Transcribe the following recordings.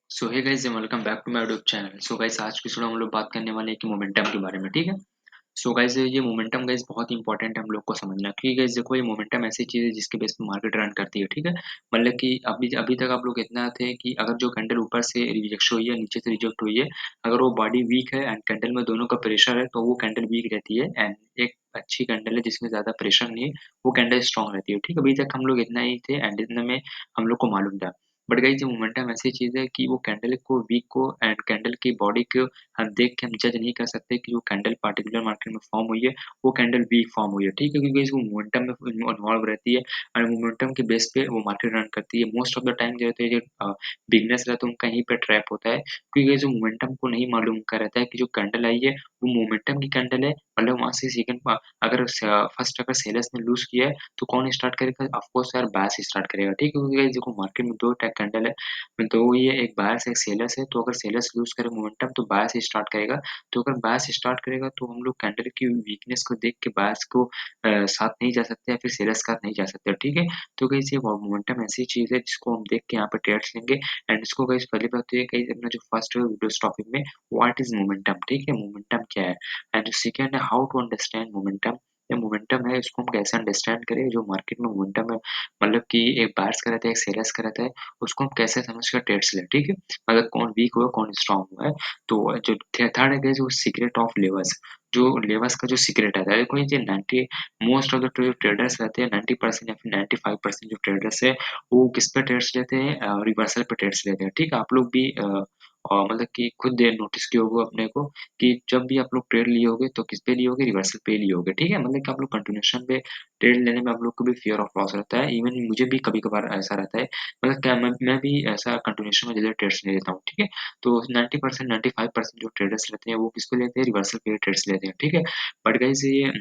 So hey guys welcome back to my YouTube channel. So guys आज की video में हम लोग बात करने वाले हैं कि मोमेंटम के बारे में, ठीक है। सो गाइस ये मोमेंटम गाइस बहुत ही इंपॉर्टेंट है हम लोग को समझना, क्योंकि गाइस देखो ये मोमेंटम ऐसी चीज है जिसके बेस पे मार्केट रन करती है, ठीक है। मतलब कि अभी अभी तक आप लोग इतना थे कि अगर जो कैंडल ऊपर से रिजेक्ट हुई है, नीचे से रिजेक्ट हुई है, अगर वो बॉडी वीक है एंड कैंडल में दोनों का प्रेशर है तो वो कैंडल वीक रहती है। एंड एक अच्छी कैंडल है जिसमें ज्यादा प्रेशर नहीं है, वो कैंडल स्ट्रॉन्ग रहती है, ठीक है। अभी तक हम लोग इतना ही थे एंड इतने में हम लोग को मालूम था। बट गाइस ये मोमेंटम ऐसी चीज है कि वो कैंडल को वीक को एंड कैंडल की बॉडी को हम देख के हम जज नहीं कर सकते कि जो कैंडल पर्टिकुलर मार्केट में फॉर्म हुई है वो कैंडल वीक फॉर्म हुई है, ठीक है। क्योंकि इसको मोमेंटम में इन्वॉल्व रहती है और मोमेंटम के बेस पे वो मार्केट रन करती है। मोस्ट ऑफ द टाइम जो रहते हैं जो बिगनर्स रहते हैं उनका यहीं पे ट्रैप होता है, क्योंकि जो मोमेंटम को नहीं मालूम का रहता है कि जो कैंडल आई है वो मोमेंटम की कैंडल है। मतलब वहां से सेकंड अगर फर्स्ट अगर सेलर्स ने लूज किया है तो कौन स्टार्ट करेगा? ऑफकोर्स यार बायर्स स्टार्ट करेगा, ठीक है। क्योंकि देखो मार्केट में दो टाइप कैंडल है, तो ये एक बायर्स एक सेलर्स है। तो अगर सेलर्स लूज करे मोमेंटम तो बायर्स स्टार्ट करेगा। तो अगर बायर्स स्टार्ट करेगा तो हम लोग कैंडल की वीकनेस को देख के बायर्स को साथ नहीं जा सकते या फिर सेलर्स का नहीं जा सकते, ठीक है। तो गाइस ये मोमेंटम ऐसी चीज है जिसको हम देख के यहाँ पे ट्रेड्स लेंगे। एंड इसको गाइस पहले बात तो ये गाइस अपना जो फर्स्ट है वीडियो टॉपिक में व्हाट इज मोमेंटम, ठीक है। मोमेंटम क्या है एंड सेकंड है हाउ टू अंडरस्टैंड मोमेंटम। ये मोमेंटम है इसको हम कैसे अंडरस्टैंड करें, जो मार्केट में मोमेंटम है मतलब कि एक बायर्स का रहता है एक सेलर्स का रहता है, उसको हम कैसे समझ कर ट्रेड्स लें, ठीक है। मतलब कौन वीक हुआ कौन स्ट्रांग हुआ है। तो जो थर्ड है जो सीक्रेट ऑफ लेवर्स, जो लेवर्स का जो सीक्रेट है देखो ये 90 मोस्ट ऑफ द जो ट्रेडर्स रहते हैं 90% या फिर 95% जो ट्रेडर्स है वो किस पे ट्रेड्स लेते हैं? रिवर्सल पे ट्रेड्स लेते हैं, ठीक है। आप लोग भी और मतलब कि खुद नोटिस किए होगे अपने को कि जब भी आप लोग ट्रेड लिए होगे तो किस पे लिए होगे? रिवर्सल पे लिए होगे, ठीक है। मतलब कि आप लोग कंटिन्यूएशन पे ट्रेड लेने में आप लोग को भी फियर ऑफ लॉस रहता है। इवन मुझे भी कभी कभार ऐसा रहता है, मतलब क्या मैं भी ऐसा कंटिन्यूएशन में ज़्यादा ट्रेड्स नहीं लेता हूँ, ठीक है। तो 90% 95% जो ट्रेडर्स रहते हैं वो किस पे लेते हैं? रिवर्सल पे ट्रेड्स लेते हैं, ठीक है। बट गाइस ये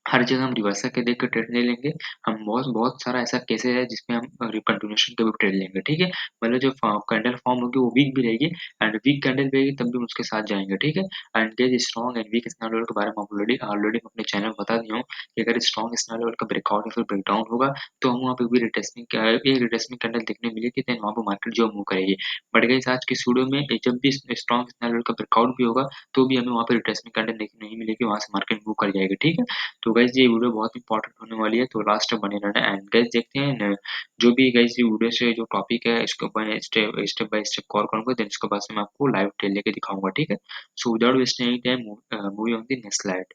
हर जगह हम रिवर्सल के देख के ट्रेड नहीं लेंगे। हम बहुत बहुत सारा ऐसा केसेस है जिसमें हम कंटिन्यूएशन के भी ट्रेड लेंगे, ठीक है। मतलब जो कैंडल फॉर्म होगी वो वीक भी रहेगी एंड वीक कैंडल भी रहेगी तब भी हम उसके साथ जाएंगे, ठीक है। And guys strong and weak snap level के बारे में ऑलरेडी ऑलरेडी मैं अपने चैनल में बता दिया हूँ कि अगर स्ट्रॉन्ग स्नैप लेवल का ब्रेकआउट या फिर ब्रेकडाउन होगा तो हम वहाँ पे भी रिटेस्टिंग एक रिटेस्टिंग कैंडल देखने मिलेगी, देन वहाँ पे मार्केट जो मूव करेगी। बट गाइस आज की वीडियो में जब भी स्ट्रॉन्ग स्नैप लेवल का ब्रेकआउट भी होगा तो भी हमें वहाँ पे रिटेस्टिंग कैंडल देखने नहीं मिलेगी, वहाँ से मार्केट मूव कर जाएगी, ठीक है। तो गाइस ये वीडियो बहुत इंपॉर्टेंट होने वाली है तो लास्ट तक बने रहना। एंड गाइस देखते हैं न, जो भी गाइस ये वीडियो से जो टॉपिक है इसको मैं step step by step cover करूंगा, देन इसके बाद से मैं आपको लाइव ट्रेल लेके दिखाऊंगा, ठीक है। So without wasting any time movie on the next slide.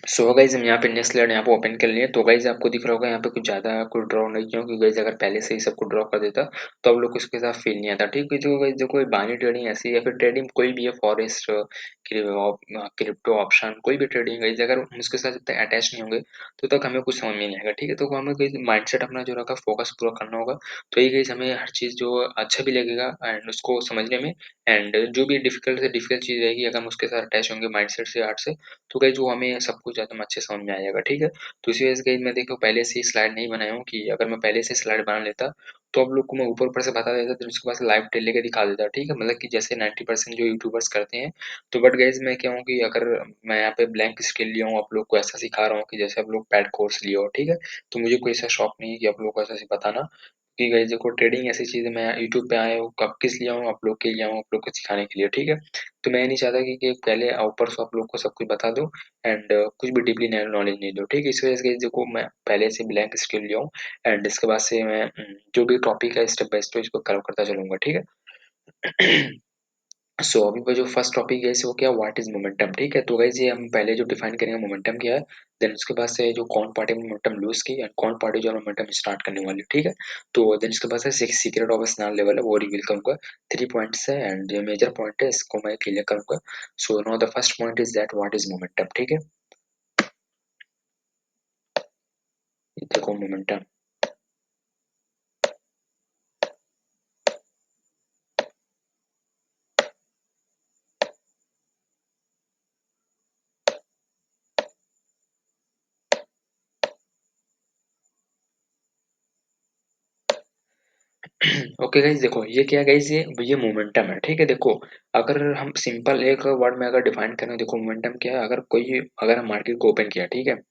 So guys हम यहाँ पे नेक्स्ट स्लाइड यहाँ पे ओपन कर लिए। तो गाइस आपको दिख रहा होगा यहाँ पे कुछ ज्यादा कोई ड्रॉ नहीं किया, क्योंकि गाइस अगर पहले से ही सबको ड्रॉ कर देता तो आप लोग को इसके साथ फील नहीं आता, ठीक है। तो गाइस जो कोई बाइनरी ट्रेडिंग ऐसी या फिर ट्रेडिंग कोई भी है फॉरेस्ट क्रिप्टो ऑप्शन कोई भी ट्रेडिंग गाइस अगर हम उसके साथ जब तक अटैच नहीं होंगे तो तक हमें कुछ समझ में नहीं आएगा, ठीक है। तो हमें कोई माइंडसेट अपना जो रखा फोकस पूरा करना होगा। तो ये गाइस हमें हर चीज जो अच्छा भी लगेगा एंड उसको समझने में, एंड जो भी डिफिकल्ट से डिफिकल्ट चीज रहेगी अगर हम उसके साथ अटैच होंगे माइंडसेट से आर्ट से तो गाइस वो हमें सब कुछ ज़्यादा अच्छे समझ में आ जाएगा, ठीक है। तो इसी वजह से गाइस मैं देखो पहले से ही स्लाइड नहीं बनाया हूँ कि अगर मैं पहले से स्लाइड बना लेता तो आप लोग को मैं ऊपर ऊपर से बता देता तो उसके पास लाइव ट्रेल लेके दिखा देता, ठीक है। मतलब कि जैसे 90% जो यूट्यूबर्स करते हैं। तो बट गाइस मैं क्या हूँ कि अगर मैं यहाँ पे ब्लैंक स्केल लिया हूँ आप लोग को ऐसा सिखा रहा हूँ कि जैसे आप लोग पैड कोर्स लिए हो, ठीक है। तो मुझे कोई ऐसा शौक नहीं है कि आप लोग को ऐसा बताना कि गाइस देखो ट्रेडिंग ऐसी चीज़ है। मैं यूट्यूब पे आया हूँ कब किस लिए आऊँ आप लोग के लिए आऊँ आप लोग को सिखाने के लिए, ठीक है। तो मैं नहीं चाहता कि पहले ऊपर से आप लोग को सब कुछ बता दूं एंड कुछ भी डीपली नॉलेज नहीं दो, ठीक है। इस वजह से देखो मैं पहले से ब्लैंक स्केल लिया हूँ एंड इसके बाद से मैं जो भी टॉपिक है स्टेप बाय स्टेप इसको कवर करता चलूंगा, ठीक है। सो अभी का जो फर्स्ट टॉपिक है वो क्या व्हाट इज मोमेंटम, ठीक है। तो गाइस ये हम पहले जो डिफाइन करेंगे मोमेंटम क्या है, देन उसके बाद से जो कौन पार्टी मोमेंटम लूज की एंड कौन पार्टी जो मोमेंटम स्टार्ट करने वाली है, ठीक है। तो देन उसके बाद से सीक्रेट ऑफ स्नैप लेवल है वो रिवील करूंगा। 3 पॉइंट्स है एंड जो मेजर पॉइंट है इसको मैं क्लियर करूंगा। So now the first point is that what is momentum, ठीक है। ये देखो मोमेंटम। ओके गाइज, देखो ये क्या गाइज, ये मोमेंटम है, ठीक है। देखो, अगर हम सिंपल एक वर्ड में अगर डिफाइन करें, देखो मोमेंटम क्या है। अगर हम मार्केट को ओपन किया, ठीक है,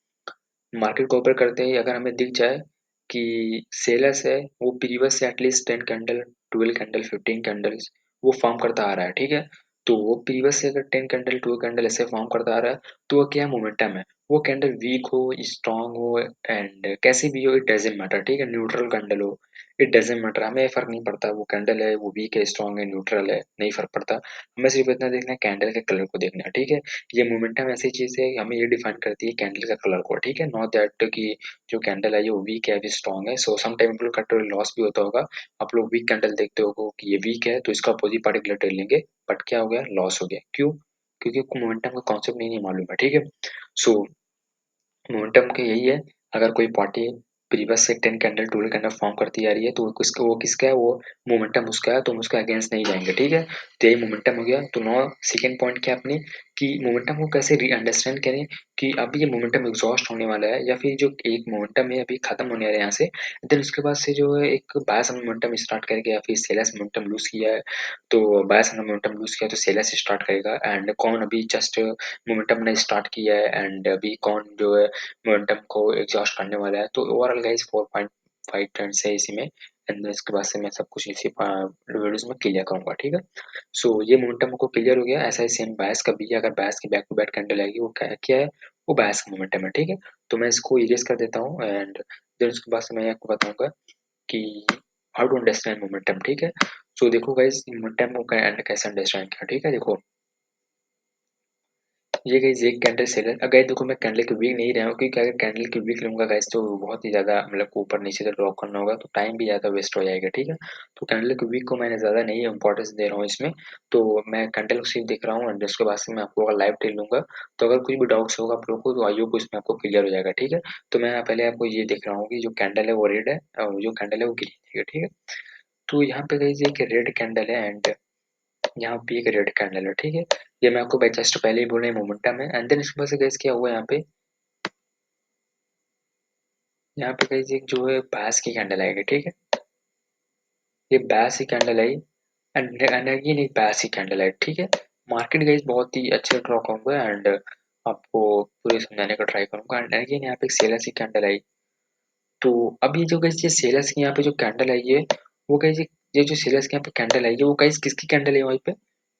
मार्केट को ओपन करते ही अगर हमें दिख जाए कि सेलर्स है, वो प्रीवियस से एटलीस्ट 10 कैंडल, 12 कैंडल, 15 कैंडल्स वो फॉर्म करता आ रहा है, ठीक है। तो वो प्रीवियस से अगर 10 कैंडल, 12 कैंडल ऐसे फॉर्म करता आ रहा है, तो वो क्या मोमेंटम है। वो कैंडल वीक हो, स्ट्रांग हो, एंड कैसे भी हो, इट डजेंट मैटर, ठीक है। न्यूट्रल कैंडल हो, इट डजेंट मैटर, हमें फर्क नहीं पड़ता वो कैंडल है, वो वीक है, स्ट्रांग है, न्यूट्रल है, नहीं फर्क पड़ता। हमें सिर्फ इतना देखना है, कैंडल के कलर को देखना है, ठीक है। ये मोमेंटम ऐसी चीज है, हमें ये डिफाइन करती है कैंडल का कलर को, ठीक है। नॉट दैट कि जो कैंडल है ये वो वीक है, अभी स्ट्रांग है। सो सम टाइम आप लोग का ट्रेड लॉस भी होता होगा। आप लोग वीक कैंडल देखते हो कि ये वीक है, तो इसका अपोजिट पार्टिकुलर ट्रेड लेंगे, बट क्या हो गया, लॉस हो गया। क्यों? क्योंकि आपको मोमेंटम का कॉन्सेप्ट नहीं मालूम है, ठीक है। सो मोमेंटम का यही है, अगर कोई पार्टी प्रीवियस से 10 कैंडल, 12 कैंडल फॉर्म करती आ रही है, तो वो किसका है, वो मोमेंटम उसका है, तो हम उसका अगेंस्ट नहीं जाएंगे, ठीक है। तो यही मोमेंटम हो गया। तो नो, सेकेंड पॉइंट क्या अपनी, कि मोमेंटम को कैसे री अंडरस्टैंड करें, कि अभी ये मोमेंटम एग्जॉस्ट होने वाला है, या फिर जो एक मोमेंटम है अभी खत्म होने वाला है यहाँ से, देन उसके बाद से जो है एक बायस मोमेंटम स्टार्ट करेगा, या फिर सेलर्स मोमेंटम लूज किया है, तो बायस मोमेंटम लूज किया तो सेलर्स स्टार्ट करेगा। एंड कौन अभी जस्ट मोमेंटम ने स्टार्ट किया है, एंड अभी कौन जो है मोमेंटम को एग्जॉस्ट करने वाला है। तो ओवरऑल गाइस 4.5 टर्न्स है इसी में, एंड इसके बाद से मैं सब कुछ इसी वीडियोस में क्लियर करूंगा, ठीक है। सो ये मोमेंटम को क्लियर हो गया। ऐसा ही सेम बायस का भी है, अगर बायस की बैक टू बैक कैंडल आएगी, वो क्या है, वो बायस का मोमेंटम है, ठीक है। तो मैं इसको इरेज कर देता हूँ, एंड देन उसके बाद से मैं आपको बताऊंगा कि हाउ टू अंडरस्टैंड मोमेंटम, ठीक है। सो देखो गाइस, मोमेंटम को कैसे अंडरस्टैंड किया, ठीक है। देखो, ये गाइस एक कैंडल सेल है। अगर देखो मैं कैंडल की वीक नहीं रहा हूँ, क्योंकि अगर कैंडल की वीक लूंगा गाइस, तो बहुत ही ज़्यादा मतलब ऊपर नीचे से ड्रॉप करना होगा, तो टाइम भी ज़्यादा वेस्ट हो जाएगा, ठीक है। तो कैंडल की वीक को मैंने ज़्यादा नहीं इंपॉर्टेंस दे रहा हूँ इसमें। तो मैं कैंडल को सिर्फ देख रहा हूँ, एंड उसके बाद से मैं आपको अगर लाइव ट्रेड लूंगा, तो अगर कुछ भी डाउट्स होगा आप लोगों को, तो आइयो को इसमें आपको क्लियर हो जाएगा, ठीक है। तो मैं पहले आपको ये देख रहा हूँ कि जो कैंडल है वो रेड है, और जो कैंडल है वो ग्रीन है, ठीक है। तो यहाँ पे गाइस एक रेड कैंडल है, एंड यहाँ पे एक रेड कैंडल है, ठीक है। ये मैं आपको जस्ट पहले ही बोल रहे मोमेंटम है। एंड देन इसके बाद से गैस क्या हुआ यहाँ पे गैस एक जो है बास की कैंडल आएगी, ठीक है। ये बास की कैंडल आई, एंड अगेन एक बास की कैंडल आई, ठीक है। मार्केट गैस बहुत ही अच्छे ड्रॉ करूंगा, एंड आपको पूरे समझाने का ट्राई करूंगा। एंड अगेन यहाँ पे एक सेलर्स की कैंडल आई। तो अब ये जो गैस ये सेलर्स की यहाँ पे जो कैंडल आई है, वो गैस ये जो सेलर्स की यहाँ पे कैंडल आई है, वो गैस किसकी कैंडल है वहीं पे,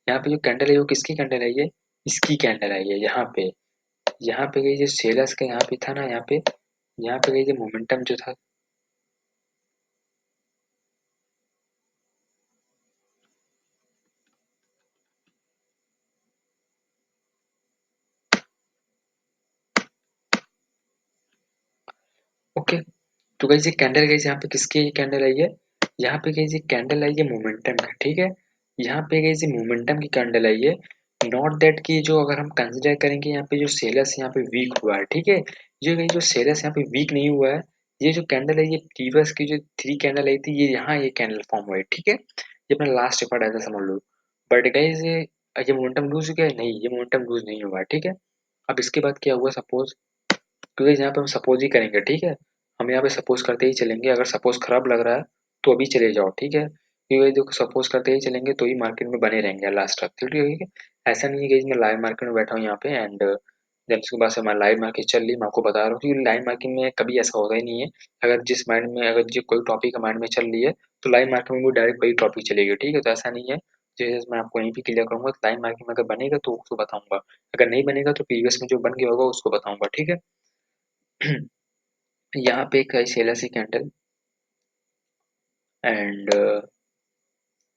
यहाँ पे जो कैंडल है वो किसकी कैंडल आई है, इसकी कैंडल आई है यहाँ पे। यहाँ पे गई जो सेलर्स का यहाँ पे था ना, यहाँ पे गई जो मोमेंटम जो था। ओके, तो गई ये कैंडल गई यहाँ पे किसकी ये कैंडल आई है, यहाँ पे गई ये कैंडल आई है मोमेंटम का, ठीक है। यहाँ पे गई ये मोमेंटम की कैंडल आई है। नॉट दैट की जो अगर हम कंसिडर करेंगे यहाँ पे जो सेलर्स यहाँ पे वीक हुआ है, ठीक है। ये गई जो सेलर्स यहाँ पे वीक नहीं हुआ है, ये जो कैंडल है ये प्रीवियस की जो 3 कैंडल आई थी, ये यहाँ ये कैंडल फॉर्म हुआ है, ठीक है। ये अपना लास्ट एफर्ट ऐसा समझ लो। बट गाइस ये मोमेंटम लूज हो गया है? नहीं, ये मोमेंटम लूज नहीं हुआ है, ठीक है। अब इसके बाद क्या हुआ, सपोज, क्योंकि यहाँ पे हम सपोज ही करेंगे, ठीक है। हम यहाँ पे सपोज करते ही चलेंगे, अगर सपोज खराब लग रहा है तो अभी चले जाओ, ठीक है। क्योंकि देखो सपोज करते ही चलेंगे तो ही मार्केट में बने रहेंगे लास्ट तक, ठीक है। ऐसा नहीं है कि मैं लाइव मार्केट में बैठा हूँ यहाँ पे, एंड देन उसके बाद से हमारी लाइव मार्केट चल रही, मैं आपको बता रहा हूँ, क्योंकि लाइव मार्केट में कभी ऐसा होता ही नहीं है। अगर जिस माइंड में, अगर जो कोई टॉपिक माइंड में चल रही है, तो लाइव मार्केट में भी डायरेक्ट वही टॉपिक चलेगी, ठीक है। तो ऐसा नहीं है, जैसे मैं आपको यहीं पे क्लियर करूंगा, लाइव मार्केट में अगर बनेगा तो उसको बताऊंगा, अगर नहीं बनेगा तो प्रीवियस में जो बन गया होगा उसको बताऊंगा, ठीक है। यहाँ पे एक है सेलसी कैंडल, एंड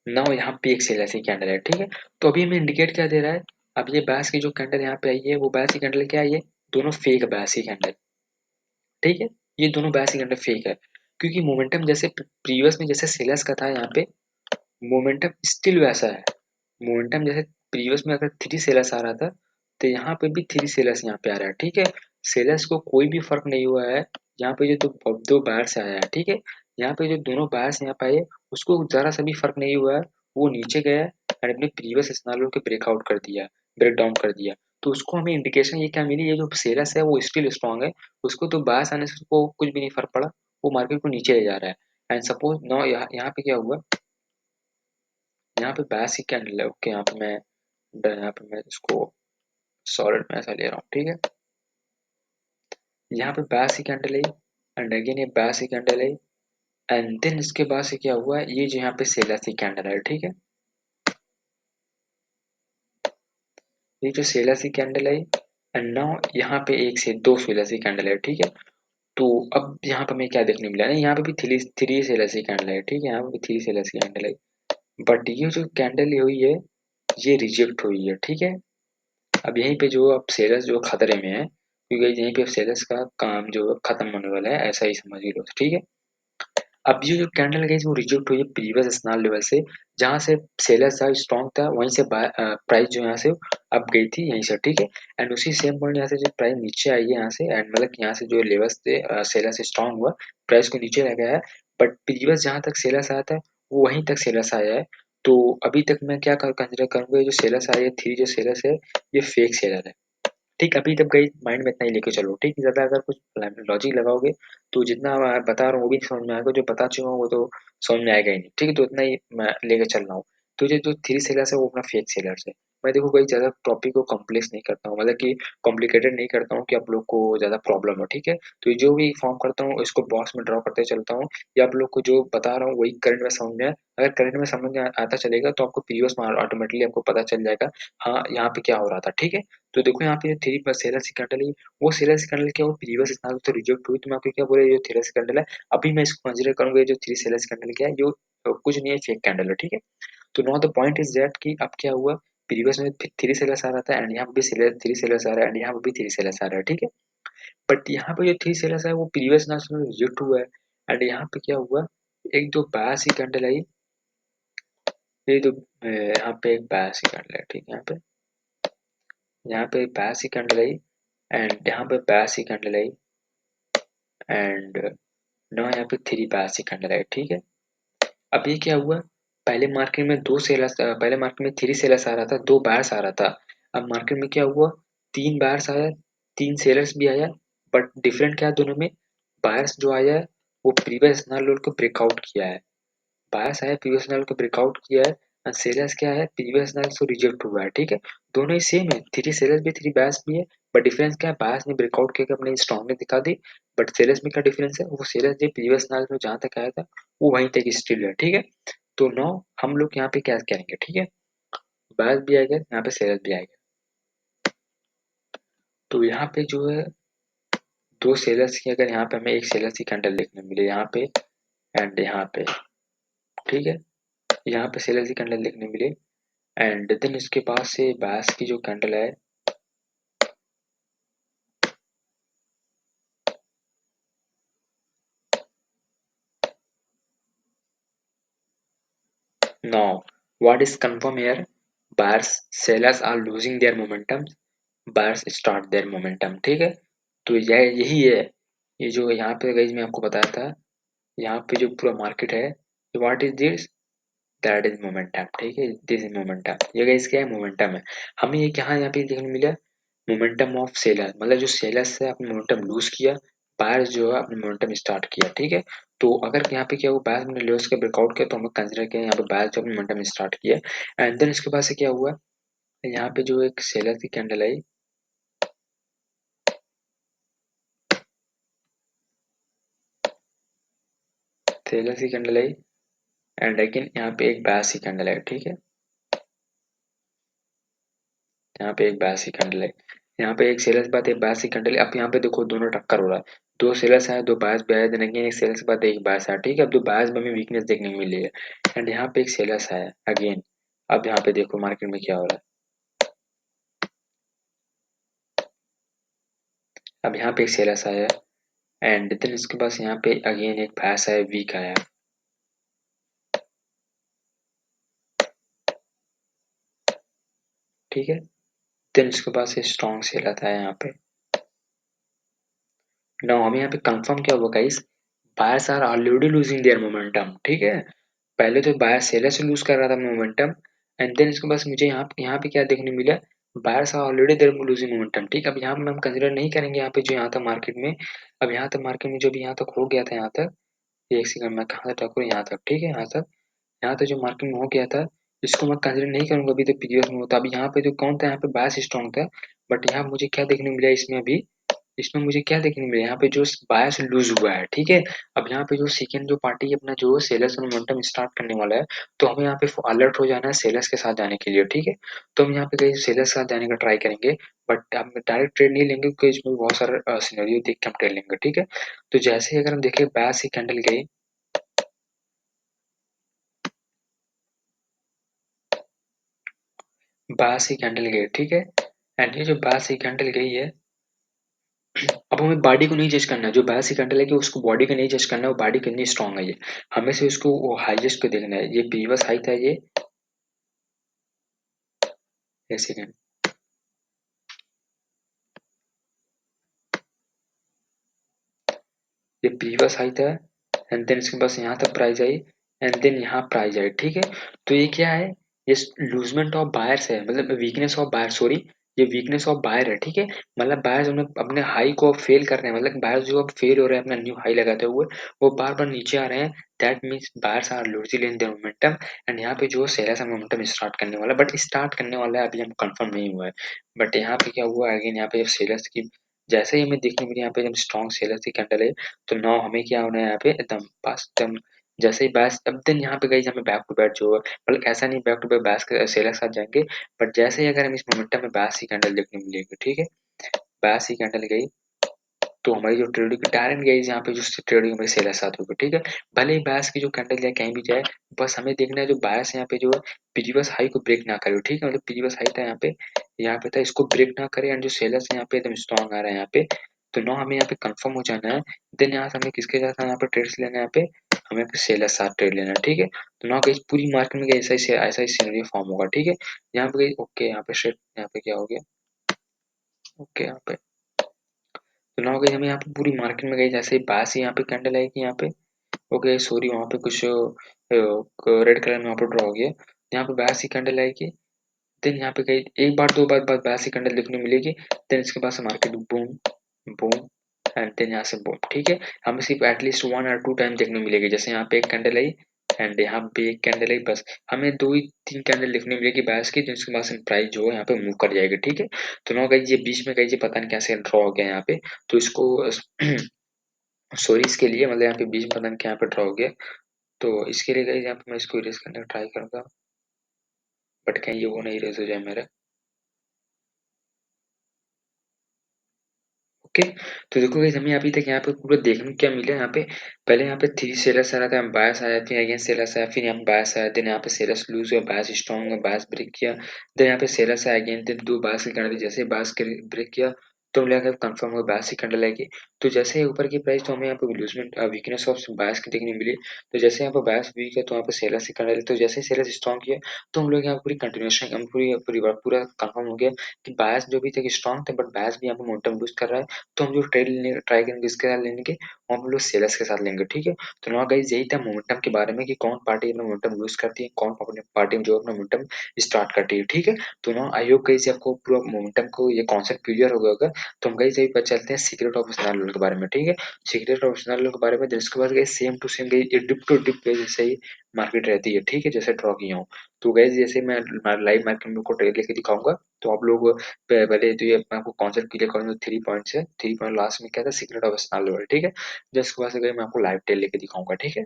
नाउ यहाँ पे एक सेलसी कैंडल है, ठीक है। तो अभी हमें इंडिकेट क्या दे रहा है, अब ये बैस की जो कैंडल यहाँ पे आई है, वो बैस की कैंडल क्या है, ये दोनों फेक बैस की कैंडल, ठीक है। ये दोनों बैस की कैंडल फेक है, क्योंकि मोमेंटम जैसे प्रीवियस में जैसे सेलर्स का था, यहाँ पे मोमेंटम स्टिल वैसा है। मोमेंटम जैसे प्रीवियस में अगर 3 सेलर्स आ रहा था, तो यहाँ पे भी 3 सेलर्स यहाँ पे आ रहा है, ठीक है। सेलर्स को कोई भी फर्क नहीं हुआ है। यहाँ पे जो दो बाहर से आया है, ठीक है। यहाँ पे जो दोनों बाहर से यहाँ पे आए, उसको जरा सा भी फर्क नहीं हुआ है। वो नीचे गया और अपने प्रीवियस स्नैलो के ब्रेकआउट कर दिया, ब्रेक डाउन कर दिया। तो उसको हमें इंडिकेशन ये क्या मिली, ये जो सेलर्स है वो स्टिल स्ट्रॉन्ग है। उसको तो बाहर आने से उसको कुछ भी नहीं फर्क पड़ा, वो मार्केट को नीचे ले जा रहा है। एंड सपोज नाउ यहाँ पे क्या हुआ, यहाँ पे बेसिक कैंडल है। ओके, यहाँ पे मैं इसको सॉलिड में ऐसा ले रहा हूँ, ठीक है। यहाँ पे बेसिक कैंडल है एंड अगेन ये बेसिक कैंडल है एंड देन इसके बाद से क्या हुआ, ये जो यहाँ पे सेलर कैंडल है, ठीक है। ये जो सेलर कैंडल है एंड नाउ यहाँ पे एक से दो सेलर कैंडल है, ठीक है। तो अब यहाँ पे हमें क्या देखने मिला ना, यहाँ पे भी थ्री थ्री सेलर कैंडल है, ठीक है। यहाँ पे भी थ्री सेलर कैंडल है, बट ये जो कैंडल हुई है ये रिजेक्ट हुई है, ठीक है। अब यहीं पे जो अब सेलर्स जो खतरे में है, क्योंकि यहीं पे सेलर्स का काम जो खत्म होने वाला है, ऐसा ही समझ लो, ठीक है। अब ये जो कैंडल गई वो रिजेक्ट हुई है प्रीवियस स्नैप लेवल से, जहाँ से सेलर था स्ट्रॉन्ग था, वहीं से प्राइस जो यहाँ से अप गई थी यहीं से, ठीक है। एंड उसी सेम पॉइंट यहाँ से जो प्राइस नीचे आई है यहाँ से, एंड मतलब यहाँ से जो लेवल्स थे सेलर से स्ट्रॉन्ग हुआ, प्राइस को नीचे लग गया है। बट प्रीवियस जहाँ तक सेलर्स आया था वो वहीं तक सेलर्स आया है। तो अभी तक मैं क्या कंसिडर करूंगा, ये जो सेलर्स आए हैं, थ्री जो सेलर्स है ये फेक सेलर है, ठीक। अभी तक गई माइंड में इतना ही लेके चलो, ठीक। ज्यादा अगर कुछ लॉजिक लगाओगे तो जितना मैं बता रहा हूँ वो भी नहीं समझ में आएगा, जो बता चुका हूँ वो तो समझ में आएगा ही नहीं, ठीक है। तो इतना ही मैं लेके चल रहा हूँ। तो ये जो थ्री सेलर्स है वो अपना फेक सेलर्स है। मैं देखो कोई ज्यादा टॉपिक को कॉम्प्लेक्स नहीं करता हूँ, मतलब कि कॉम्प्लिकेटेड नहीं करता हूँ कि आप लोग को ज्यादा प्रॉब्लम हो, ठीक है। तो ये जो भी फॉर्म करता हूँ इसको बॉक्स में ड्रॉ करते चलता हूँ, या आप लोग को जो बता रहा हूँ वही करंट में समझ में आए। अगर करंट में समझ में आता चलेगा तो आपको प्रीवियस में ऑटोमेटिकली आपको पता चल जाएगा, हाँ यहाँ पे क्या हो रहा था, ठीक है। तो देखो यहाँ पे थ्री पर सेलर सी कैंडल है, वो सेलर सी कैंडल क्या, वो प्रीवियस स्नैप तो रिजेक्ट हुई, तो मैं आपको क्या बोला, ये जो थ्री सी कैंडल है अभी मैं इसको कंसीडर करूंगा, ये जो थ्री सेलर सी कैंडल क्या है, जो कुछ नहीं है, फेक कैंडल है, ठीक है। तो now the point is that कि अब क्या हुआ, प्रीवियस में थ्री सेलर्स आ रहा था एंड यहाँ पे भी सेलर थ्री सेलर्स आ रहा है एंड यहाँ पे भी थ्री सेलर्स आ रहा है, ठीक है। बट यहाँ पे जो थ्री सेलर्स है वो प्रीवियस ना में रिजेक्ट हुआ है एंड यहाँ पे क्या हुआ, एक दो बायस ही कैंडल आई, ये तो यहाँ पे एक बायस ही कैंडल है, ठीक है। यहाँ पे बायस ही कैंडल आई एंड यहाँ पे बायस ही कैंडल आई एंड ना यहाँ पे थ्री बायस ही कैंडल आई, ठीक है। अब ये क्या हुआ, पहले मार्केट में दो सेलर्स, पहले मार्केट में थ्री सेलर्स आ रहा था, दो बायर्स आ रहा था। अब मार्केट में क्या हुआ, तीन बायर्स आया, तीन सेलर्स भी आया। बट डिफरेंट क्या है दोनों में, बायर्स जो आया है वो प्रीवियस लेवल को ब्रेकआउट किया है, बायर्स आया प्रीवियस लेवल को ब्रेकआउट किया है और सेलर्स क्या है, प्रीवियस लेवल से रिजेक्ट हुआ है, ठीक है। दोनों ही सेम है, थ्री सेलर्स भी थ्री बायर्स भी है। बट डिफरेंस क्या है, बायर्स ने ब्रेकआउट करके अपनी स्ट्रॉन्गनेस दिखा दी, बट सेलर्स में क्या डिफरेंस है, वो सेलर्स जो प्रीवियस लेवल में जहां तक आया था वो वहीं तक स्टिल है, ठीक है। तो नो हम लोग यहाँ पे क्या करेंगे, ठीक है, बायर्स भी आएगा यहाँ पे सेलर्स भी आएगा। तो यहाँ पे जो है दो सेलर्स की, अगर यहाँ पे हमें एक सेलर्स की कैंडल देखने मिले यहाँ पे एंड यहाँ पे, ठीक है, यहाँ पे सेलर्स की कैंडल देखने मिले एंड देन इसके बाद से बायर्स की जो कैंडल है, now what is confirm here, buyers sellers are losing their momentum, buyers start their momentum, ठीक है। तो यही है, ये जो यहाँ पे गाइस मैं आपको बताया था, यहाँ पे जो पूरा मार्केट है, what is this, that is momentum, ठीक है। दिस इज मोमेंटम, ये गाइस क्या है, मोमेंटम है। हमें ये क्या यहाँ पे देखने मिला, मोमेंटम ऑफ सेलर, मतलब जो सेलर्स है अपने मोमेंटम लूज किया, बायर्स जो है अपने मोमेंटम स्टार्ट किया, ठीक है। तो अगर यहाँ पे क्या हुआ, बायर्स ने लेवल्स का ब्रेकआउट किया तो हम लोग कंसिडर किया यहाँ पे बायर्स जो अपने मोमेंटम स्टार्ट किया एंड देन इसके बाद से क्या हुआ, यहाँ पे जो एक सेलर की कैंडल आई, सेलर की कैंडल आई एंड अगेन यहाँ पे एक बायर्स की कैंडल आई, ठीक है। यहाँ पे एक बायर्स की कैंडल है, यहाँ पे एक सेलर्स के बाद एक बायर्स की कैंडल है। अब यहाँ पे देखो दोनों टक्कर हो रहा है, दो सेलर्स आए दो बायर्स भी आए, देन अगेन एक सेलर्स के बाद एक बायर्स आया, ठीक है। अब दो बायर्स में हमें वीकनेस देखने को मिली है एंड यहाँ पे एक सेलर्स आया अगेन। अब यहाँ पे देखो मार्केट में क्या हो रहा है, अब यहाँ पे एक सेलर्स आया एंड देन इसके पास यहाँ पे अगेन एक बायर्स आया, वीक आया, ठीक है। देन इसके पास स्ट्रॉन्ग सेलर आया यहाँ पे। नाउ हमें यहाँ पे कंफर्म क्या हुआ guys, buyers are already losing their momentum, ठीक है। पहले तो बायर सेलर से लूज कर रहा था मोमेंटम एंड देन इसके बाद मुझे यहाँ पे क्या देखने मिला, buyers are already their losing momentum, ठीक। अब यहाँ पे हम कंसिडर नहीं करेंगे यहाँ पे जो यहाँ था मार्केट में, अब यहाँ तक मार्केट में जो भी यहाँ तक हो गया था यहाँ तक, ये एक सेकंड, मैं कहाँ से ड्रॉ करूँ, यहाँ तक, ठीक है, यहाँ तक जो मार्किंग हो गया था, इसको मैं कंसीडर नहीं करूंगा अभी, तो प्रीवियस में होता। अभी यहाँ पे जो कौन था, यहाँ पे बायस स्ट्रॉन्ग था, बट यहाँ मुझे क्या देखने को मिला इसमें अभी, इसमें मुझे क्या देखने को मिला, यहाँ पे जो बायस लूज हुआ है, ठीक है। अब यहाँ पे जो सेकंड जो पार्टी अपना जो सेलर्स और मोमेंटम स्टार्ट करने वाला है, तो हमें यहाँ पे अलर्ट हो जाना है सेलर्स के साथ जाने के लिए, ठीक है। तो हम यहाँ पे कहीं सेलर्स के साथ जाने का ट्राई करेंगे, बट हम डायरेक्ट ट्रेड नहीं लेंगे, क्योंकि इसमें बहुत सारा सिनेरियो देख के हम ट्रेड लेंगे, ठीक है। तो जैसे ही अगर हम देखें बायस की कैंडल गई, बायस की कैंडल गई, ठीक है। एंड ये जो बायस की कैंडल गई है, अब हमें बॉडी को नहीं जज करना है, जो बायस की कैंडल है कि उसको बॉडी को नहीं जज करना है, वो बॉडी कितनी स्ट्रांग है, ये हमें से उसको वो हाईएस्ट को देखना है। ये प्रीवियस हाई था, ये सेकंड, ये प्रीवियस हाई था, एंड देन इसके पास यहाँ तक प्राइस आई, एंड देन यहाँ प्राइस आई, ठीक है। तो ये क्या है, ये लूजमेंट ऑफ बायर्स है, मतलब वीकनेस ऑफ बायर, सॉरी, ये वीकनेस ऑफ बायर है, ठीक है। मतलब बायर्स अपने हाई को फेल कर रहे हैं, मतलब बायर्स जो अब फेल हो रहे हैं अपना न्यू हाई लगाते हुए, वो बार बार नीचे आ रहे हैं। That means buyers are losing in their momentum, and यहाँ पे जो सेलर्स है मोमेंटम स्टार्ट करने वाला, बट स्टार्ट करने वाला है, अभी हम कंफर्म नहीं हुआ है। बट यहाँ पे क्या हुआ अगेन, यहाँ पे जब सेलर्स की जैसे ही हमें देखने मिली, यहाँ पे जब स्ट्रॉन्ग सेलर्स की कैंडल है, तो नाउ हमें क्या होना है यहाँ पे एकदम पास एकदम, जैसे ही बैस अब देन यहाँ पे गई हमें बैक टू बैक जो मतलब ऐसा नहीं बैक टू बैक बैस के सेलर के साथ जाएंगे, बट जैसे ही अगर हम इस मोमेंटम में बैस की कैंडल देखने मिलेगी, ठीक है, बैस की कैंडल गई, तो हमारी जो ट्रेडिंग डायरेक्ट गई यहाँ पे, जो ट्रेडिंग हमारी सेलर साथ होगी, ठीक है। भले ही बायस की जो कैंडल जाए कहीं भी जाए, बस हमें देखना है जो बायस यहाँ पे जो है प्रीवियस हाई को ब्रेक ना करे, ठीक है। मतलब प्रीवियस हाई था यहाँ पे था, इसको ब्रेक ना करे, एंड जो सेलर्स यहाँ पे एकदम स्ट्रॉन्ग आ रहा है यहाँ पे, तो नो हमें यहाँ पे कंफर्म हो जाना है। देन यहाँ से हमें किसके साथ यहाँ पे ट्रेड्स लेना है, यहाँ पे हमें सेलर साथ ट्रेड लेना है, ठीक है। तो ना कहीं पूरी मार्केट में ऐसा ही सीनरी फॉर्म होगा, ठीक है। यहाँ पे गई ओके, यहाँ पे शेट, यहाँ पे क्या हो गया, ओके यहाँ पे, तो ना हो गई हमें यहाँ पे पूरी मार्केट में गई, जैसे बास यहाँ पे कैंडल आएगी यहाँ पे, ओके सॉरी, वहाँ पे कुछ रेड कलर में वहाँ पे ड्रॉ हो गया, यहाँ पे बास की कैंडल आएगी, देन यहाँ पे गई एक बार दो बार बाद बास की कैंडल देखने मिलेगी, देन इसके बाद से market boom boom, and then यहाँ से बूम, ठीक है। हमें सिर्फ एटलीस्ट 1 और 2 टाइम देखने मिलेगी, जैसे यहाँ पे एक कैंडल आई, एंड यहाँ पे एक कैंडल आई, बस हमें 2 ही 3 कैंडल देखने मिलेगी बायस की, जिसके बाद से प्राइस जो है यहाँ पे मूव कर जाएगी, ठीक है। तो ना गाइस ये बीच में गाइस ये पता नहीं कैसे ड्रॉ हो गया यहाँ पे, तो इसको सॉरी इसके लिए, मतलब यहाँ पे बीच में पता नहीं क्या यहाँ पे ड्रॉ हो गया, तो इसके लिए गाइस यहाँ पे मैं इसको इरेज करने का ट्राई करूंगा, बट कहीं ये वो नहीं इरेज हो जाए मेरा, ओके। तो देखो गाइस हमें अभी तक यहाँ पे पूरा देखने को क्या मिला, यहाँ पे पहले यहाँ पे 3 सेलर्स आ रहा था, बायस आया, फिर अगेन सेलर्स आया, फिर यहाँ पे बायस आया, देन यहाँ पे सेलर्स लूज हुआ, बायस स्ट्रॉन्ग हुआ, बायस ब्रेक किया, देन यहाँ पे सेलर्स आया अगेन, देन 2 बायस की कैंडल, जैसे बायस ब्रेक किया, तो हम लगा कंफर्म हुआ बायस की कैंडल आएगी। तो जैसे ही ऊपर की प्राइस, तो हमें यहाँ पे लूजमेंट वीकनेस ऑफ बायस की देखने मिली, तो जैसे यहाँ पे बायस वीक है, तो यहाँ पे सेलर्स की कैंडल, तो जैसे ही सेलर्स स्ट्रॉन्ग किया, तो हम लोग यहाँ पूरी कंटिन्यूशन, हम पूरा कंफर्म हो गया कि बायस जो भी थे स्ट्रॉन्ग थे, बट बायस भी यहाँ पे मोमेंटम लूज कर रहा है, तो हम जो ट्रेड लेने ट्राई करेंगे इसके साथ लेने के, वो हम लोग सेलर्स के साथ लेंगे, ठीक है। तो ना गाइस यही था मोमेंटम के बारे में, कि कौन पार्टी अपना मोमेंटम लूज करती है, कौन पार्टी जो अपना मोमेंटम स्टार्ट करती है, ठीक है। तो ना आई होप गाइस आपको पूरा मोमेंटम को ये कॉन्सेप्ट क्लियर हो गया होगा। तो हम गाइस यही पर चलते हैं सीक्रेट ऑफ स्नेल के बारे में, ठीक है। सीक्रेट ऑफ स्नेल के बारे में, जिसके बाद guys same to same guys ये डिप टू डिप जैसे ही मार्केट रहती है, ठीक है, जैसे ड्रॉ किया हूँ। तो गाइस जैसे मैं लाइव मार्केट में को ट्रेड लेके दिखाऊंगा, तो आप लोग पहले तो ये मैं आपको कॉन्सेप्ट क्लियर करूंगा, 3 पॉइंट्स है, 3 पॉइंट लास्ट में क्या था, सीक्रेट ऑफ स्नैल लेवल, ठीक है। जस्ट के बाद से गए मैं आपको लाइव टेल लेके दिखाऊंगा, ठीक है।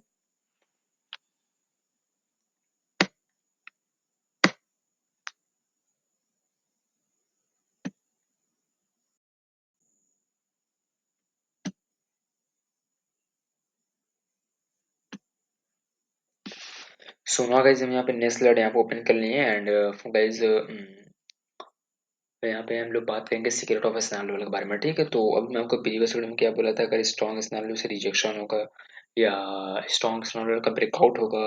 सो नाउ गाइस हम यहाँ पे नेक्स्ट स्लाइड यहाँ पे ओपन कर लिए हैं, एंड गाइस यहाँ पे हम लोग बात करेंगे सीक्रेट ऑफ स्नैल लेवल के बारे में, ठीक है। तो अब मैं आपको प्रीवियस वीडियो में क्या बोला था, अगर स्ट्रॉन्ग स्नैल लेवल से रिजेक्शन होगा, या स्ट्रॉन्ग स्नैल लेवल का ब्रेकआउट होगा,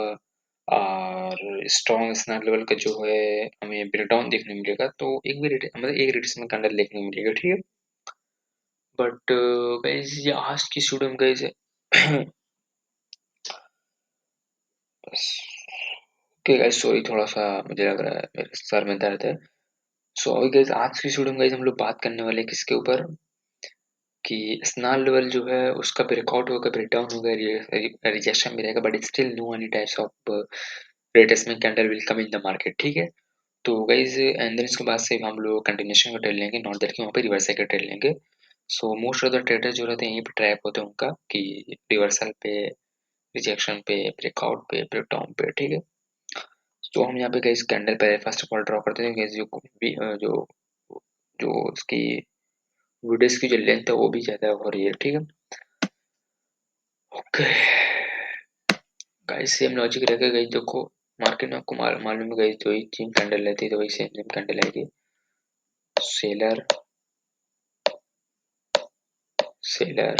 और स्ट्रॉन्ग स्नैल लेवल का जो है हमें ब्रेकडाउन देखने मिलेगा, तो एक भी मतलब एक रिट्रेसमेंट कैंडल देखने मिलेगा, ठीक है। बट गाइस ये आज की वीडियो में गाइस बस, ओके गाइस सॉरी, थोड़ा सा मुझे लग रहा है मेरे सर में दर्द है। सो अभी गाइस आज की वीडियो में गाइस हम लोग बात करने वाले हैं किसके ऊपर, कि स्नॉल लेवल जो है उसका ब्रेकआउट होगा, ब्रेकडाउन होगा, रिजेक्शन भी रहेगा, but still no any types of retracement candle will come in the market, ठीक है। तो गाइज एंड देन इसके बाद से हम लोग कंटिन्यूशन का ट्रेड लेंगे, नॉट दैट कि वहाँ पे रिवर्सल का ट्रेड लेंगे। So most of the trader जो रहते हैं यहीं पे ट्रैप होते हैं उनका, कि रिवर्सल पे, रिजेक्शन पे, ब्रेकआउट पे, ब्रेकडाउन पे, ठीक है। तो हम यहाँ पे गाइस कैंडल पे फर्स्ट ऑफ ऑल ड्रॉ करते हैं गाइस, जो जो उसकी वीडियोस की जो लेंथ है वो भी ज़्यादा हो रही है, ठीक है। ओके गाइस, सेम लॉजिक रहेगा गाइस। देखो मार्केट में आपको मालूम है गाइस, जो ही सेम कैंडल रहती है तो वही सेम सेम कैंडल आएगी। सेलर, सेलर,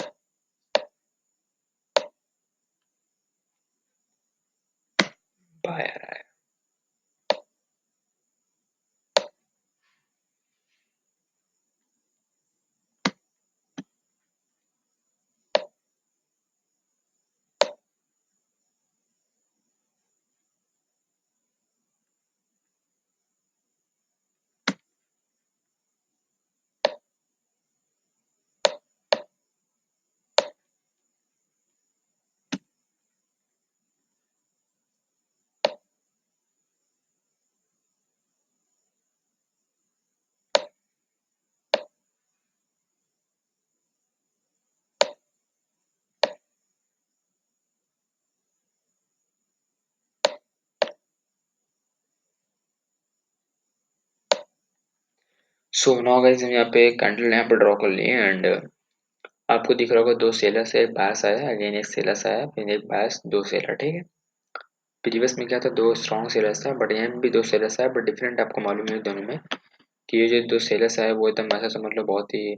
बायर है। सो नाउ गाइस हम यहाँ पे कैंडल यहाँ पे ड्रॉ कर लिए एंड आपको दिख रहा होगा दो सेलर से एक बायर्स आया, अगेन एक सेलर्स आया, फिर एक बायर्स, दो सेलर, ठीक है। प्रीवियस में क्या था, दो स्ट्रॉन्ग सेलर्स था, बट यहाँ भी दो सेलर्स आया, बट डिफरेंट आपको मालूम है दोनों में, कि ये जो दो सेलर्स आया वो एकदम ऐसा समझ लो बहुत ही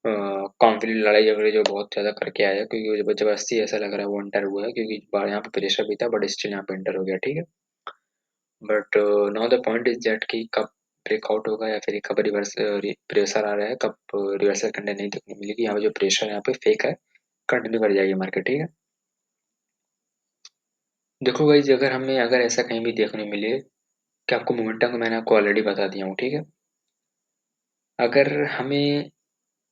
कॉन्फिडेंट, लड़ाई झगड़े जो बहुत ज़्यादा करके आया, क्योंकि वो जबरदस्ती ऐसा लग रहा है वो एंटर हुआ है, क्योंकि यहाँ पे प्रेशर भी था बट स्टिल यहाँ पे एंटर हो गया, ठीक है। But now the point is that कि कब ब्रेकआउट होगा या फिर कब रिवर्स प्रेशर आ रहा है, कब रिवर्सल कंडीशन नहीं देखने मिलेगी। यहाँ पे जो प्रेशर यहाँ पे फेक है, कंटिन्यू कर जाएगी मार्केट, ठीक है। देखो गाइस, अगर ऐसा कहीं भी देखने मिले कि आपको मोमेंटम को मैंने आपको ऑलरेडी बता दिया हूँ, ठीक है। अगर हमें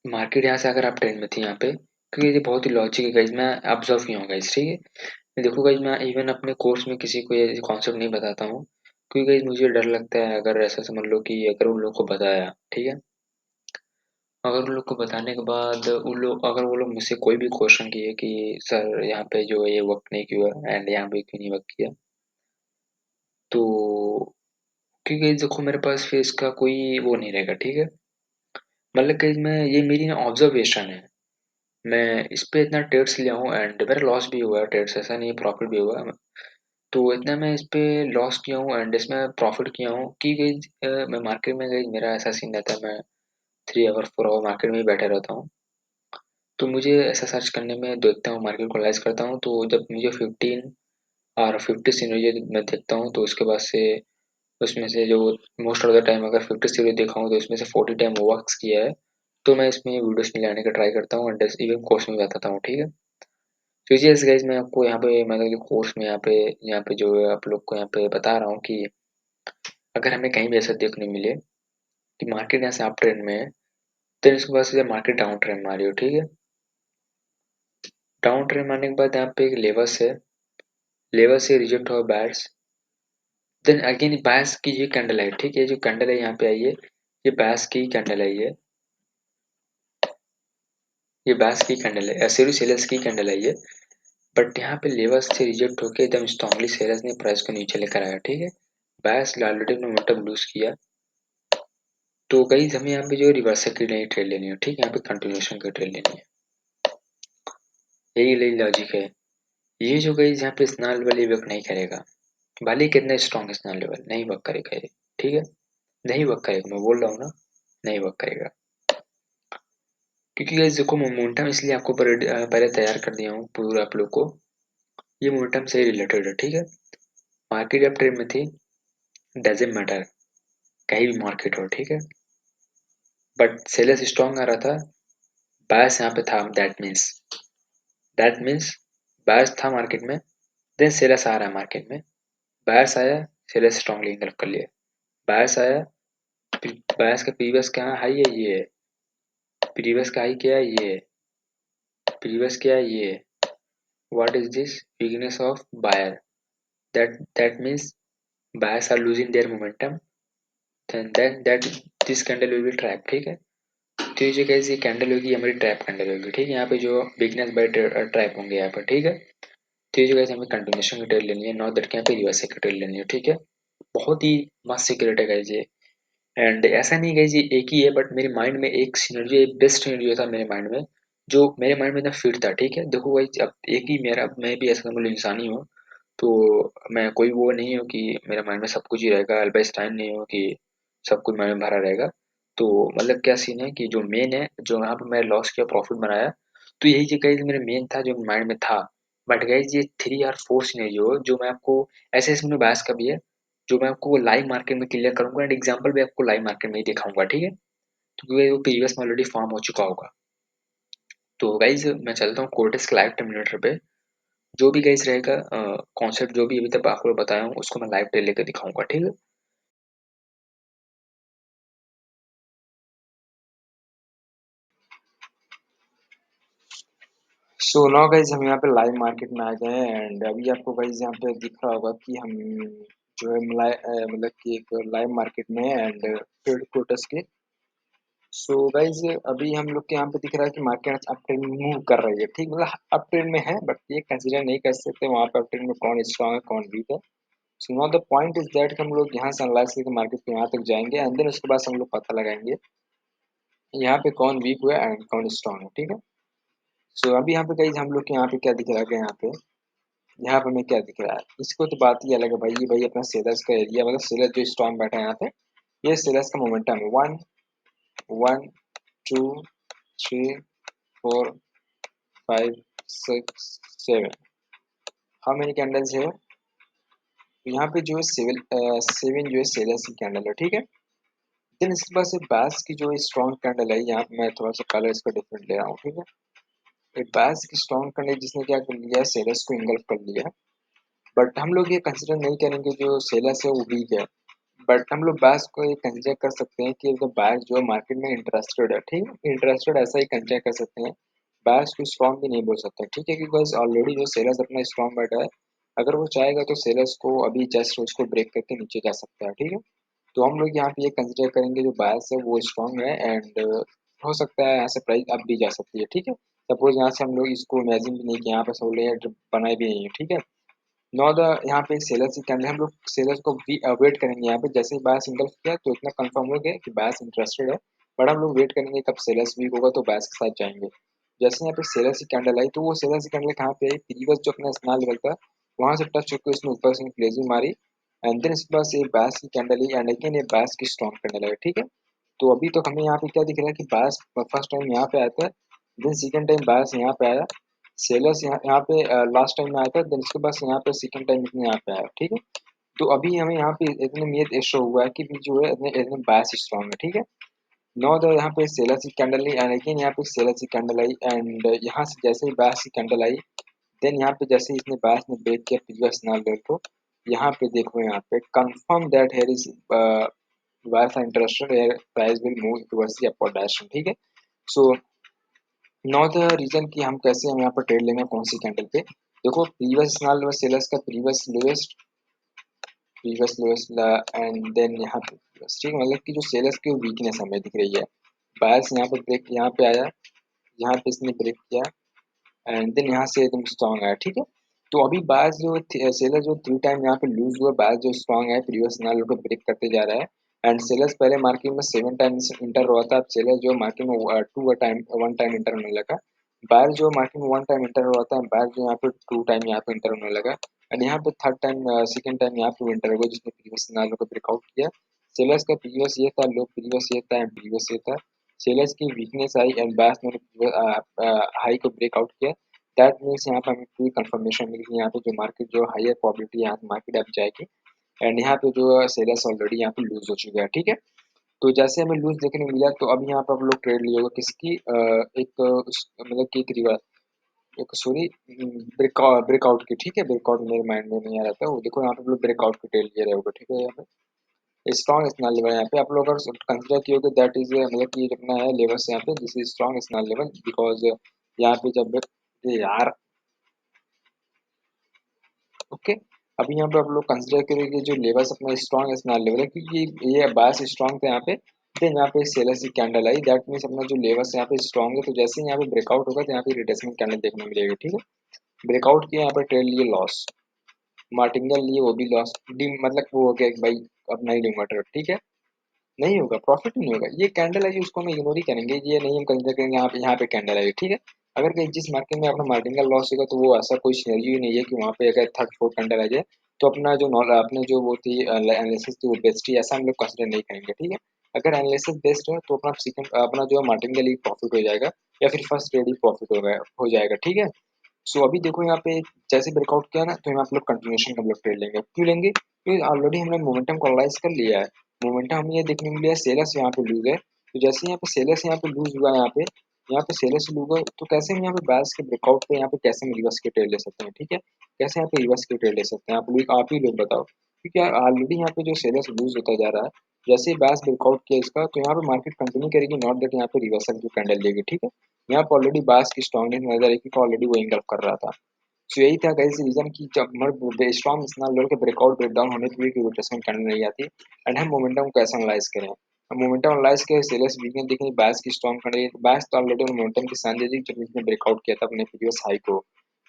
मार्केट यहाँ से, अगर आप ट्रेंड में थी यहाँ पे, क्योंकि ये बहुत ही लॉजिक है गाइस, मैं ऑब्जर्व किया हूँ गाइस, ठीक है। देखो गाइस, मैं इवन अपने कोर्स में किसी को ये कॉन्सेप्ट नहीं बताता हूँ, क्योंकि गाइस मुझे डर लगता है, अगर ऐसा समझ लो कि अगर उन लोग को बताया, ठीक है, अगर उन लोग को बताने के बाद अगर वो लोग मुझसे कोई भी क्वेश्चन किए कि सर यहाँ पे जो ये वर्क नहीं किया एंड यहाँ पे क्यों नहीं वर्क किया, तो क्योंकि देखो मेरे पास फिर इसका कोई वो नहीं रहेगा, ठीक है। मतलब कि मैं, ये मेरी ना ऑब्जर्वेशन है, मैं इस पे इतना ट्रेड्स लिया हूँ एंड मेरा लॉस भी हुआ है ट्रेड्स, ऐसा नहीं प्रॉफिट भी हुआ है। तो इतना मैं इस पे लॉस किया हूँ एंड इसमें प्रॉफिट किया हूँ कि गई मैं मार्केट में गई, मेरा ऐसा सीन रहता है, मैं 3 आवर 4 आवर मार्केट में ही बैठा रहता हूँ। तो मुझे ऐसा सर्च करने में देखता हूँ, मार्केट को एनालाइज करता हूँ, तो जब मुझे 15 और 50 सिनरियो मैं देखता हूँ, तो उसके बाद से उसमें से जो मोस्ट ऑफ द टाइम अगर 50 सिनरियो देखा हूँ तो इसमें से 40 टाइम वर्क्स किया है। तो मैं इसमें वीडियोस में लाने का ट्राई करता हूँ एंड इवन कोर्स में बताता हूँ, ठीक है। तो यस गाइस, मैं आपको यहाँ पे मतलब कि कोर्स में यहाँ पे जो है आप लोग को यहाँ पे बता रहा हूँ कि अगर हमें कहीं भी ऐसा देखने मिले कि मार्केट यहाँ से अप ट्रेंड में है, तो इसके बाद से मार्केट डाउन ट्रेंड में आ रही हो, ठीक है। डाउन ट्रेंड आने के बाद यहाँ पे एक लेवल्स है, लेवल से रिजेक्ट हुआ बायर्स, देन अगेन बायर्स की ये कैंडल है, ठीक है। जो कैंडल है यहाँ पे आई है, ये बायर्स की कैंडल है, ये बायर्स की कैंडल है, सॉरी सेलर्स की कैंडल है ये। बट यहाँ पे लेवल्स से रिजेक्ट होकर एकदम स्ट्रांगली सेलर्स ने प्राइस को नीचे लेकर आया, ठीक है। बायर्स ऑलरेडी मोमेंटम लूज किया, तो गाइस हमें यहाँ पे जो रिवर्सल की नहीं ट्रेड लेनी है, ठीक है, यहाँ पे कंटिन्यूएशन की ट्रेड लेनी है, यही लॉजिक है। ये जो गाइस यहाँ पे स्नॉल वाली वर्क नहीं करेगा, भले ही कितना स्ट्रॉन्ग स्नॉल लेवल नहीं वर्क करेगा ये, ठीक है, नहीं वर्क करेगा, मैं बोल रहा हूँ ना, नहीं वर्क करेगा। क्योंकि गाइस देखो मोमेंटम इसलिए आपको पहले तैयार कर दिया हूँ पूरा आप लोग को, ये मोमेंटम से रिलेटेड है, ठीक है। मार्केट जब ट्रेड में थी, डजेंट मैटर, कहीं भी मार्केट हो, ठीक है, बट सेलर्स स्ट्रॉन्ग आ रहा था, बायर्स यहाँ पे था, दैट मीन्स बायर्स था मार्केट में, देन सेलर्स आ रहा है मार्केट में, बायर्स आया, सेलर्स स्ट्रांगली इनकल्प कर लिया, बायर्स आया, बायर्स का प्रीवियस क्या हाई है, ये है, प्रीवियस का हाई क्या है, ये प्रीवियस क्या है, ये what is this weakness of buyer, that means buyers are losing their momentum, then that this candle will be trap, ठीक है। तो ये जो कैसी कैंडल होगी हमारी ट्रैप कैंडल होगी, ठीक है। यहाँ पे जो बिगनेस बाय ट्रैप होंगे यहाँ पर, ठीक है। तो ये जो कैसे हमें कंटिन्यूशन की ट्रेड लेनी है, नॉट दैट के यहाँ पे यूएसए की ट्रेड लेनी है, ठीक है। बहुत ही मस्त सिक्योरिटी है गाइस ये। एंड ऐसा नहीं गाइस ये एक ही है, बट मेरे माइंड में एक सिनेरियो, एक बेस्ट सिनेरियो था मेरे माइंड में, जो मेरे माइंड में एकदम फिट था, ठीक है। देखो गाइस अब एक ही मेरा, मैं भी ऐसा मतलब इंसान ही हूँ, तो मैं कोई वो नहीं हूँ कि मेरे माइंड में सब कुछ ही रहेगा, अल्बाइंस्टाइन नहीं हूँ कि सब कुछ माइंड में भरा रहेगा। तो मतलब क्या सीन है कि जो मेन है, जो यहाँ पे मैं लॉस किया प्रॉफिट बनाया, तो यही जो गाइस मेरे मेन था जो माइंड में था। बट गाइस ये 3 और 4 सिनेरियो जो मैं आपको ऐसे ऐसे में बहस का भी है, जो मैं आपको लाइव मार्केट में क्लियर करूंगा, एंड एग्जांपल भी आपको लाइव मार्केट में ही दिखाऊंगा, ठीक है। तो क्योंकि वो प्रीवियस में ऑलरेडी फॉर्म हो चुका होगा। तो गाइज मैं चलता हूँ कोर्टेस के लाइव टर्मिनेटर पे, जो भी गाइज रहेगा कॉन्सेप्ट जो भी अभी तक आपको बताया हूँ उसको मैं लाइव पे लेकर दिखाऊंगा, ठीक है। सो नाउ गाइज हम यहाँ पे लाइव मार्केट में आ गए हैं, एंड अभी आपको गाइज यहाँ पे दिख रहा होगा कि हम जो है मतलब कि एक लाइव मार्केट में है, एंड ट्रेड कोर्टस के। सो गाइज अभी हम लोग के यहाँ पे दिख रहा है कि मार्केट अप ट्रेंड मूव कर रही है, ठीक, मतलब अप ट्रेंड में है, बट ये कंसीडर नहीं कर सकते वहाँ पे अप ट्रेंड में कौन स्ट्रॉन्ग है कौन वीक है। So now the point is that हम लोग यहाँ से एनालाइज करके मार्केट के यहाँ तक जाएंगे, एंड देन उसके बाद से हम लोग पता लगाएंगे यहाँ पे कौन वीक हुआ है एंड कौन स्ट्रॉन्ग है, ठीक है। सो अभी यहाँ पे गाइज हम लोग के यहाँ पे क्या दिख रहा है, यहाँ पे हमें क्या दिख रहा है, इसको तो बात ही अलग है भाई, ये भाई अपना सेलर्स का एरिया, मतलब सेलर जो स्ट्रॉन्ग बैठा है यहाँ पे, ये सेलर्स का मोमेंटम है। One, one, two, three, four, five, six, seven, how many candles है यहाँ पे, जो है सेवन जो है सेलर्स की कैंडल है, ठीक है। देन इसके पास एक बैस की जो स्ट्रॉन्ग कैंडल है, यहाँ पे मैं थोड़ा सा कलर इसका डिफरेंट ले रहा हूँ, ठीक है। एक बैस की स्ट्रॉन्ग कैंडल जिसने क्या कर लिया है, सेलर्स को इंगल्फ कर लिया है। बट हम लोग ये कंसिडर नहीं करेंगे जो सेलर्स है वो वीक है, बट हम लोग बायर्स को ये कंसिडर कर सकते हैं कि अगर बायर्स जो है मार्केट में इंटरेस्टेड है, ठीक है, इंटरेस्टेड ऐसा ही कंसिडर कर सकते हैं। बायर्स को स्ट्रॉन्ग भी नहीं बोल सकते, ठीक है, क्योंकि ऑलरेडी जो सेलर्स अपना स्ट्रॉन्ग बैठा है, अगर वो चाहेगा तो सेलर्स को अभी जस्ट उसको ब्रेक करके नीचे जा सकता है, ठीक है। तो हम लोग यहाँ पे ये कंसिडर करेंगे जो बायर्स है वो स्ट्रॉन्ग है, एंड हो सकता है यहाँ से प्राइस अप भी जा सकती है, ठीक है। सपोज यहाँ से हम लोग इसको इमेजिन भी नहीं कि यहाँ पे सोल्ड बनाए भी नहीं है, ठीक है। नो द यहाँ पे सेलर्स ही कैंडल, हम लोग सेलर्स को भी वेट करेंगे यहाँ पे, जैसे ही बायस सिंगल किया तो इतना कंफर्म हो गया कि बायस इंटरेस्टेड है। बट हम लोग वेट करेंगे कब सेलर्स वीक होगा तो बायस के साथ जाएंगे। जैसे यहाँ पे सेलर्स की कैंडल आई, तो वो सेलर्स की कैंडल कहाँ पे आई, प्रीवियस जो अपना स्मॉल लेवल था वहां से टच होकर उसने ऊपर से क्लेजिंग मारी, एंड देन इसके बाद ये बायस की कैंडल आई, एंड अगेन ये बायस की स्ट्रॉन्ग कैंडल है, ठीक है। तो अभी तो हमें यहाँ पे क्या दिख रहा है कि बायस फर्स्ट टाइम यहाँ पे आया था, देन सेकंड टाइम बायस यहाँ पे आया, सेलर्स यहाँ पे लास्ट टाइम में आया था, देन उसके बाद यहाँ पे सेकंड टाइम इसने यहाँ पे आया, ठीक है। तो अभी हमें यहाँ पे इतने ये शो हुआ है कि भी जो है इतने इतने बायस स्ट्रॉन्ग है, ठीक है। नो द यहाँ पे सेलर्स की कैंडल आई, एंड अगेन यहाँ पे सेलर्स की कैंडल आई, एंड यहाँ से जैसे ही बायस की कैंडल आई, देन यहाँ पे जैसे ही इसने बायस ने ब्रेक किया प्रीवियस नॉल लेवल को, यहाँ पे देखो यहाँ पे confirm that here is buyers are interested, here price will move towards the upward direction, ठीक है। सो नो द रीजन कि हम यहाँ पर ट्रेड लेंगे कौन सी कैंडल पे, देखो प्रीवियस नॉल और सेलर्स का प्रीवियस लोएस्ट एंड देन यहाँ पे ठीक है, मतलब कि जो सेलर्स की वीकनेस हमें दिख रही है, बायर्स यहाँ पे ब्रेक यहाँ पे आया, यहाँ पे इसने ब्रेक किया, एंड देन यहाँ से एकदम स्ट्रॉन्ग आया, ठीक है। तो अभी बायर्स जो सेलर जो 3 टाइम यहाँ पे लूज हुआ, बायर्स जो स्ट्रॉन्ग है प्रीवियस नॉल को ब्रेक करते जा रहा है, एंड सेलर्स पहले मार्केट में 7 टाइम इंटर हुआ था, अब सेलर जो मार्केट में 1 टाइम इंटर होने लगा, बायर जो मार्केट में 1 टाइम इंटर हुआ था, बायर जो यहाँ पे 2 टाइम यहाँ पे इंटर होने लगा, एंड यहाँ पे थर्ड टाइम सेकंड टाइम यहाँ पे इंटर हुआ जिसने प्रीवियस सिनारियो को ब्रेकआउट किया। सेलर्स का प्रीवियस ये था, लो प्रीवियस ये था, एंड प्रीवियस ये था, सेलर्स की वीकनेस आई एंड बायर्स ने हाई को ब्रेकआउट किया। दैट मीन्स यहाँ पे हमें पूरी कंफर्मेशन मिल गई, यहाँ पे जो मार्केट जो हायर प्रोबेबिलिटी यहाँ मार्केट अप जाएगी, एंड यहाँ पे जो सेलर्स ऑलरेडी यहाँ पे लूज हो चुके हैं, ठीक है। तो जैसे हमें लूज देखने को मिला, तो अब यहाँ पे आप लोग ट्रेड लिए होगा किसकी एक मतलब कि एक रिवर एक सॉरी ब्रेकआउट की, ठीक है, ब्रेकआउट मेरे माइंड में नहीं आ रहा था, वो देखो यहाँ पे आप लोग ब्रेकआउट की ट्रेड ले रहे होगे, ठीक है। यहाँ पे स्ट्रॉन्ग स्नैल लेवल यहाँ पे आप लोग अगर कंसिडर किए हो दैट इज मतलब कि अपना है लेवल से यहाँ पे this is strong snail level because यहाँ पे जब ये यार ओके अभी यहाँ पे आप लोग कंसिडर करेंगे जो लेवल्स अपना स्ट्रॉन्ग स्नैल लेवल है क्योंकि ये बास स्ट्रॉन्ग था यहाँ पे देन यहाँ पे सेलर सी कैंडल आई दैट मीन्स अपना जो लेवल्स यहाँ पे स्ट्रॉन्ग है तो जैसे ही यहाँ पे ब्रेकआउट होगा तो यहाँ पे रिट्रेसमेंट कैंडल देखने को मिलेगी ठीक है ब्रेकआउट किया यहाँ पे ट्रेड लिए लॉस मार्टिंगल लिए वो भी लॉस डी मतलब वो हो गया कि भाई अब नहीं लूंगा ट्रेड ठीक है नहीं होगा प्रॉफिट नहीं होगा ये कैंडल आई उसको हम इग्नोर ही करेंगे ये नहीं हम कंसिडर करेंगे यहाँ पे कैंडल आई ठीक है अगर कहीं जिस मार्केट में अपना मार्जिनल लॉस होगा तो वो ऐसा कोई सिनेरियो ही नहीं है कि वहाँ पे अगर थर्ड फोर्थ कैंडल आ जाए तो अपना जो अपने जो वो थी एनालिसिस थी वो बेस्ट ही ऐसा हम लोग कंसिडर नहीं करेंगे ठीक है अगर एनालिसिस बेस्ट है तो अपना सेकंड अपना जो है मार्जिनल ही प्रॉफिट हो जाएगा या फिर फर्स्ट ट्रेड ही प्रॉफिट हो जाएगा ठीक है सो अभी देखो यहाँ पे जैसे ब्रेकआउट किया ना तो यहाँ पे लोग कंटिन्यूशन का हम लोग ट्रेड लेंगे क्यों लेंगे क्योंकि ऑलरेडी हमने मोमेंटम को एनालाइज कर लिया है मोमेंटम हमें ये देखने को लिया सेलर्स यहाँ पे लूज है तो जैसे यहाँ पे सेलर्स यहाँ पे लूज हुआ है यहाँ पे सेलर्स लूज हुआ तो कैसे हम यहाँ पे बैस के ब्रेकआउट पे यहाँ पे कैसे हम रिवर्स के ट्रेड ले सकते हैं ठीक है कैसे यहाँ पे रिवर्स के ट्रेड ले सकते हैं आप ही लोग बताओ क्योंकि ऑलरेडी यहाँ पे जो सेलर्स लूज होता जा रहा है जैसे ही बैस ब्रेकआउट किया इसका तो यहाँ पे मार्केट कंटिन्यू करेगी नॉट दैट यहाँ पे रिवर्सल जो कैंडल लेगी ठीक है यहाँ पर ऑलरेडी बास की स्ट्रॉन्गनेस नजर आई क्योंकि ऑलरेडी वो इंगल्फ कर रहा था सो यही था गाइस रीजन कि जब हमारे स्ट्रॉन्ग स्नैप लेवल के ब्रेकआउट ब्रेकडाउन होने की भी रोटेशन करने नहीं आती एंड हम मोमेंटम को कैसे एनालाइज करें हम मोमेंटम एनालाइज के सेलर्स वीकेंड देखेंगे बैस की स्ट्रॉन्ग खड़े बैस तो ऑलरेडी मोमेंटम की सान दे दी जब इसने ब्रेकआउट किया था अपने प्रीवियस हाई को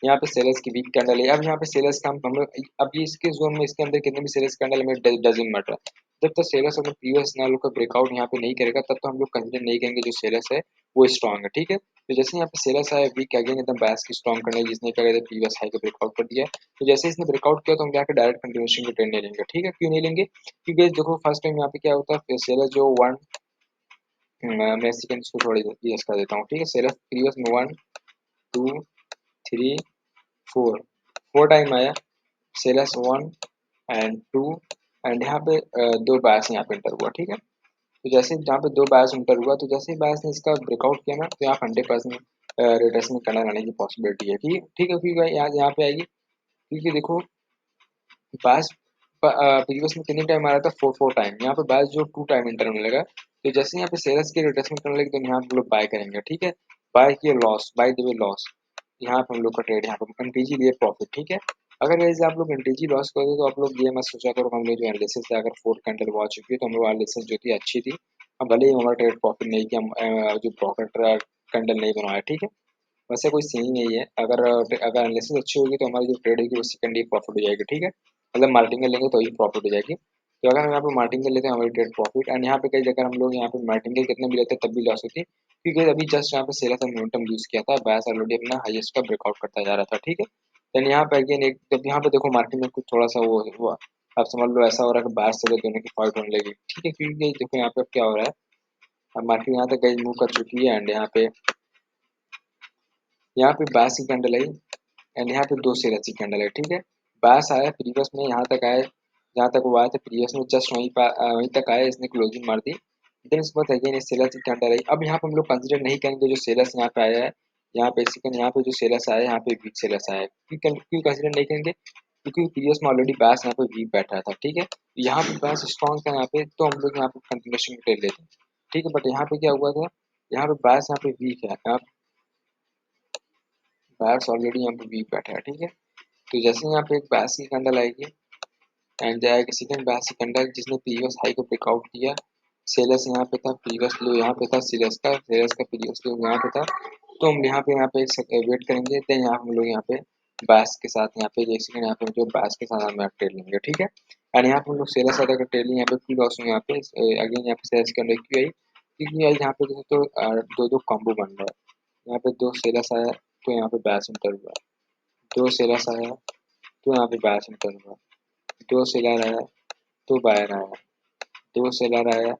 यहाँ पे सेलर्स की वीक कैंडल है अब यहाँ पे सेलर्स का हम लोग अब ये इसके जोन में इसके अंदर कितने भी सेलर्स कैंडल हमें डजेंट मैटर जब तक सेलर्स अपने प्रीवियस स्नैप का ब्रेकआउट यहाँ पे नहीं करेगा तब तो हम लोग कंसिडर नहीं करेंगे जो सेलर्स है वो स्ट्रॉन्ग है ठीक है तो जैसे यहाँ पे सेलर्स आया वीक अगेन एकदम बैस की स्ट्रॉन्ग करने जिसने क्या कहते हैं प्रीवियस हाई को ब्रेकआउट कर दिया तो जैसे इसने ब्रेकआउट किया तो हम जाकर डायरेक्ट कंटिन्यूएशन की ट्रेंड नहीं लेंगे ठीक है क्यों नहीं लेंगे क्योंकि देखो फर्स्ट टाइम यहाँ पे क्या होता है सेलर जो वन मैं सेकंड इसको थोड़ी यस कर देता हूँ ठीक है सेलर प्रीवियस में 1 2 3 4 टाइम आया सेलर्स 1 एंड 2 एंड यहाँ पे दो बायस यहाँ पे इंटर हुआ ठीक है तो जैसे जहाँ पे दो बायस इंटर हुआ तो जैसे ही बायस ने इसका ब्रेकआउट किया ना तो यहाँ 100% रिट्रेसमेंट करना आने की पॉसिबिलिटी है ठीक है क्योंकि यहाँ पे आएगी क्योंकि देखो बायस प्रीवियस में कितने टाइम आ रहा था 4 टाइम यहाँ पे बायस जो 2 टाइम इंटर मिलेगा तो जैसे यहाँ पे सेलर्स की रिट्रेसमेंट करने लगे तो यहाँ पे हम लोग बाय करेंगे ठीक है बाय किए loss by the way loss यहाँ पे हम लोग का ट्रेड यहाँ पे एनटीजी लिए प्रॉफिट ठीक है अगर वैसे आप लोग एनटीजी लॉस कर दो तो आप लोग ये मत सोचा करो हम लोग जो एनालिसिस है अगर फोर्थ कैंडल वो आ चुकी है तो हम लोग एनालिसिस जो थी अच्छी थी अब भले ही हमारा ट्रेड प्रॉफिट नहीं किया हम जो प्रॉफिट कैंडल नहीं बनाया ठीक है वैसे कोई सीन नहीं है अगर एनालिसिस अच्छी होगी तो हमारी जो ट्रेड होगी वो सेकंड ही प्रॉफिट हो जाएगी ठीक है मतलब मार्टिंगल लेंगे तो ही प्रॉफिट हो जाएगी तो अगर हम यहाँ पे मार्टिंगल लेते हैं हमारी ट्रेड प्रॉफिट एंड यहाँ पे कई जगह हम लोग यहाँ पे मार्टिंगल कितने भी लेते हैं तब भी लॉस होती है क्योंकि अभी जस्ट यहाँ पे सेलर का मोमेंटम यूज किया था बैस ऑलरेडी अपना हाईएस्ट का ब्रेकआउट करता जा रहा था ठीक है देन यहाँ पे अगेन एक जब यहाँ पे देखो मार्केट में कुछ थोड़ा सा वो हुआ आप समझ लो ऐसा हो रहा है कि बैस से दोनों की फाइट होने लगी ठीक है क्योंकि देखो यहाँ पे अब क्या हो रहा है अब मार्केट यहाँ तक गई मूव कर चुकी है एंड यहाँ पे बैस की कैंडल आई एंड यहाँ पे दो सेलर की कैंडल है ठीक है बैस आया प्रीवियस में यहाँ तक आया जहाँ तक वो आया था प्रीवियस में जस्ट वहीं तक आया इसने क्लोजिंग मार दी देन उसके बाद अगेन सेलर की कैंडल आई अब यहाँ पे हम लोग कंसिडर नहीं करेंगे जो सेलर्स यहाँ पे आया है यहाँ पे सेकंड यहाँ पे जो सेलर्स आया है यहाँ पे वीक सेलर्स आया है क्यों कंसिडर नहीं करेंगे क्योंकि प्रीवियस में ऑलरेडी बैस यहाँ पे वीक बैठा था ठीक है यहाँ पे बैस स्ट्रॉन्ग था यहाँ पे तो हम लोग यहाँ पे कंटिन्यूशन ट्रेड लेते हैं ठीक है बट यहाँ पे क्या हुआ था यहाँ पे बैस यहाँ पे वीक है यहाँ बैस ऑलरेडी यहाँ पे वीक बैठा है ठीक है तो जैसे यहाँ पे एक बैस की कैंडल आएगी एंड जाएगा सेकंड बैस की कैंडल जिसने प्रीवियस हाई को ब्रेकआउट किया सेलर्स यहाँ पे था प्रीवियस लो यहाँ पे था सेलर्स का प्रीवियस लो यहाँ पे था तो हम यहाँ पे एक वेट करेंगे देन यहाँ हम लोग यहाँ पे बैस के साथ यहाँ पे एक सेकंड यहाँ पे जो बैस के साथ हम ट्रेड लेंगे ठीक है एंड यहाँ पे हम लोग सेलर्स साथ अगर ट्रेड लेंगे यहाँ पे फुल लॉस में यहाँ पे अगेन यहाँ पे सेलर्स की कैंडल क्यों आई क्योंकि आज यहाँ पे तो दो दो कॉम्बो बन रहा है यहाँ पे दो सेलर्स आया तो यहाँ पे बैस इंटर हुआ दो सेलर्स आया तो यहाँ पे बैस इंटर हुआ दो सेलर आया तो बायर आया दो सेलर आया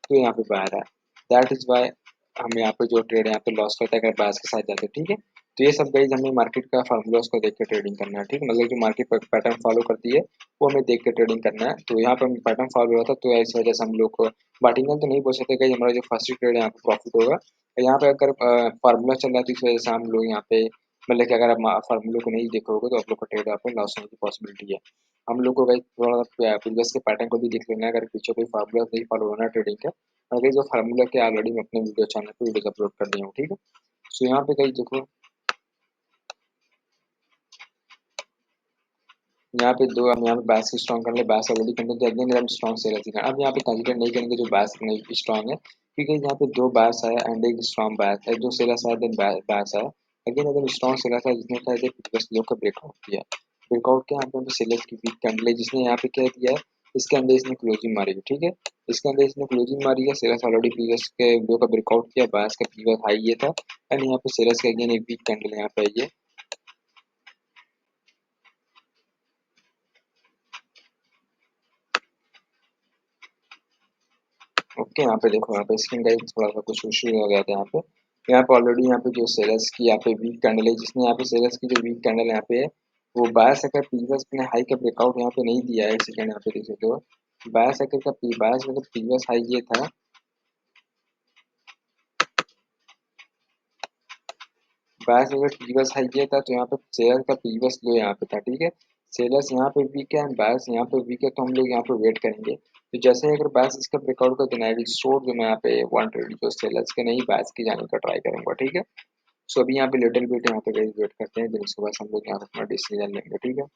तो यहाँ पे बायर आया दैट इज वाई हम यहाँ पे जो ट्रेड यहाँ पे लॉस करते हैं अगर बायर्स के साथ जाते हैं ठीक है तो ये सब गाइज हमें मार्केट का फार्मूलाज को देख के ट्रेडिंग करना है ठीक है मतलब जो मार्केट पैटर्न फॉलो करती है वो हमें देख के ट्रेडिंग करना है तो यहाँ पे हमें पैटर्न फॉलो हुआ था तो इस वजह से हम लोग को बार्टिंगल तो नहीं बोल सकते गाइज हमारा जो फर्स्ट ट्रेड है यहाँ पे प्रॉफिट होगा यहाँ पे अगर फार्मूला चल रहा है तो इस वजह से हम लोग यहाँ पे मतलब कि अगर आप फार्मूले को नहीं देखोगे तो आप लोग का ट्रेड यहाँ पे लॉस होने की पॉसिबिलिटी है। हम लोग को भाई थोड़ा प्रीवियस के पैटर्न को भी देख लेना है, अगर पीछे कोई फार्मूला नहीं फॉलो होना ट्रेडिंग का। अगर जो फार्मूला के ऑलरेडी मैं अपने वीडियो चैनल पे वीडियो अपलोड कर दिया हूँ, ठीक है। सो यहाँ पे कहीं देखो, यहाँ पे दो हम यहाँ पे बैस स्ट्रॉन्ग कर ले, बैस ऑलरेडी कंटिन्यू अगेन हम स्ट्रॉन्ग सेलर दिखा। अब यहाँ पे कंसिडर नहीं करेंगे जो बैस नहीं स्ट्रॉन्ग है, क्योंकि यहाँ पे दो बैस है एंड एक स्ट्रॉन्ग बैस है, जो सेलर है देन बैस है। अगेन अगर स्ट्रॉन्ग सेलर है जिसने क्या है प्रीवियस लो का ब्रेकआउट किया, ब्रेकआउट के यहाँ पे सेलर की वीक कैंडल है जिसने यहाँ पे क्या दिया है, इसके अंदर इसने क्लोजिंग मारी है, ठीक है। इसके अंदर इसने क्लोजिंग मारी है, सेलर ऑलरेडी प्रीवियस के लो का ब्रेकआउट किया, बैस का प्रीवियस हाई ये था एंड यहाँ पे सेलर का अगेन एक वीक कैंडल यहाँ पे ये ओके। यहाँ पे देखो, यहाँ पे स्क्रीन का थोड़ा सा कुछ इशू हो गया था यहाँ पे ऑलरेडी यहाँ पे जो सेलर्स की यहाँ पे वीक कैंडल है, जिसने यहाँ पे सेलर्स की जो वीक कैंडल यहाँ पे है वो बायस अगर प्रीवियस ने हाई का ब्रेकआउट यहाँ पे नहीं दिया है, सेकंड यहाँ पे देख सकते हो। बायस अगर का बायस मतलब प्रीवियस हाई ये था, बायस अगर प्रीवियस हाई ये था तो यहाँ पे सेलर का प्रीवियस लो यहाँ पे था, ठीक है। सेलर्स यहाँ पे वीक है एंड बायस यहाँ पे वीक है, तो हम लोग यहाँ पे वेट करेंगे। तो जैसे ही अगर बायस इसका ब्रेकआउट का देना है शोर जो मैं यहाँ पे वन ट्रेड जो सेलर्स के नहीं बायस की जाने का ट्राई करूंगा, ठीक है। सो अभी यहाँ पे लिटिल बिट यहाँ पे गाइस वेट करते हैं, फिर उसके बाद हम लोग यहाँ पे अपना डिसीजन लेंगे, ठीक है।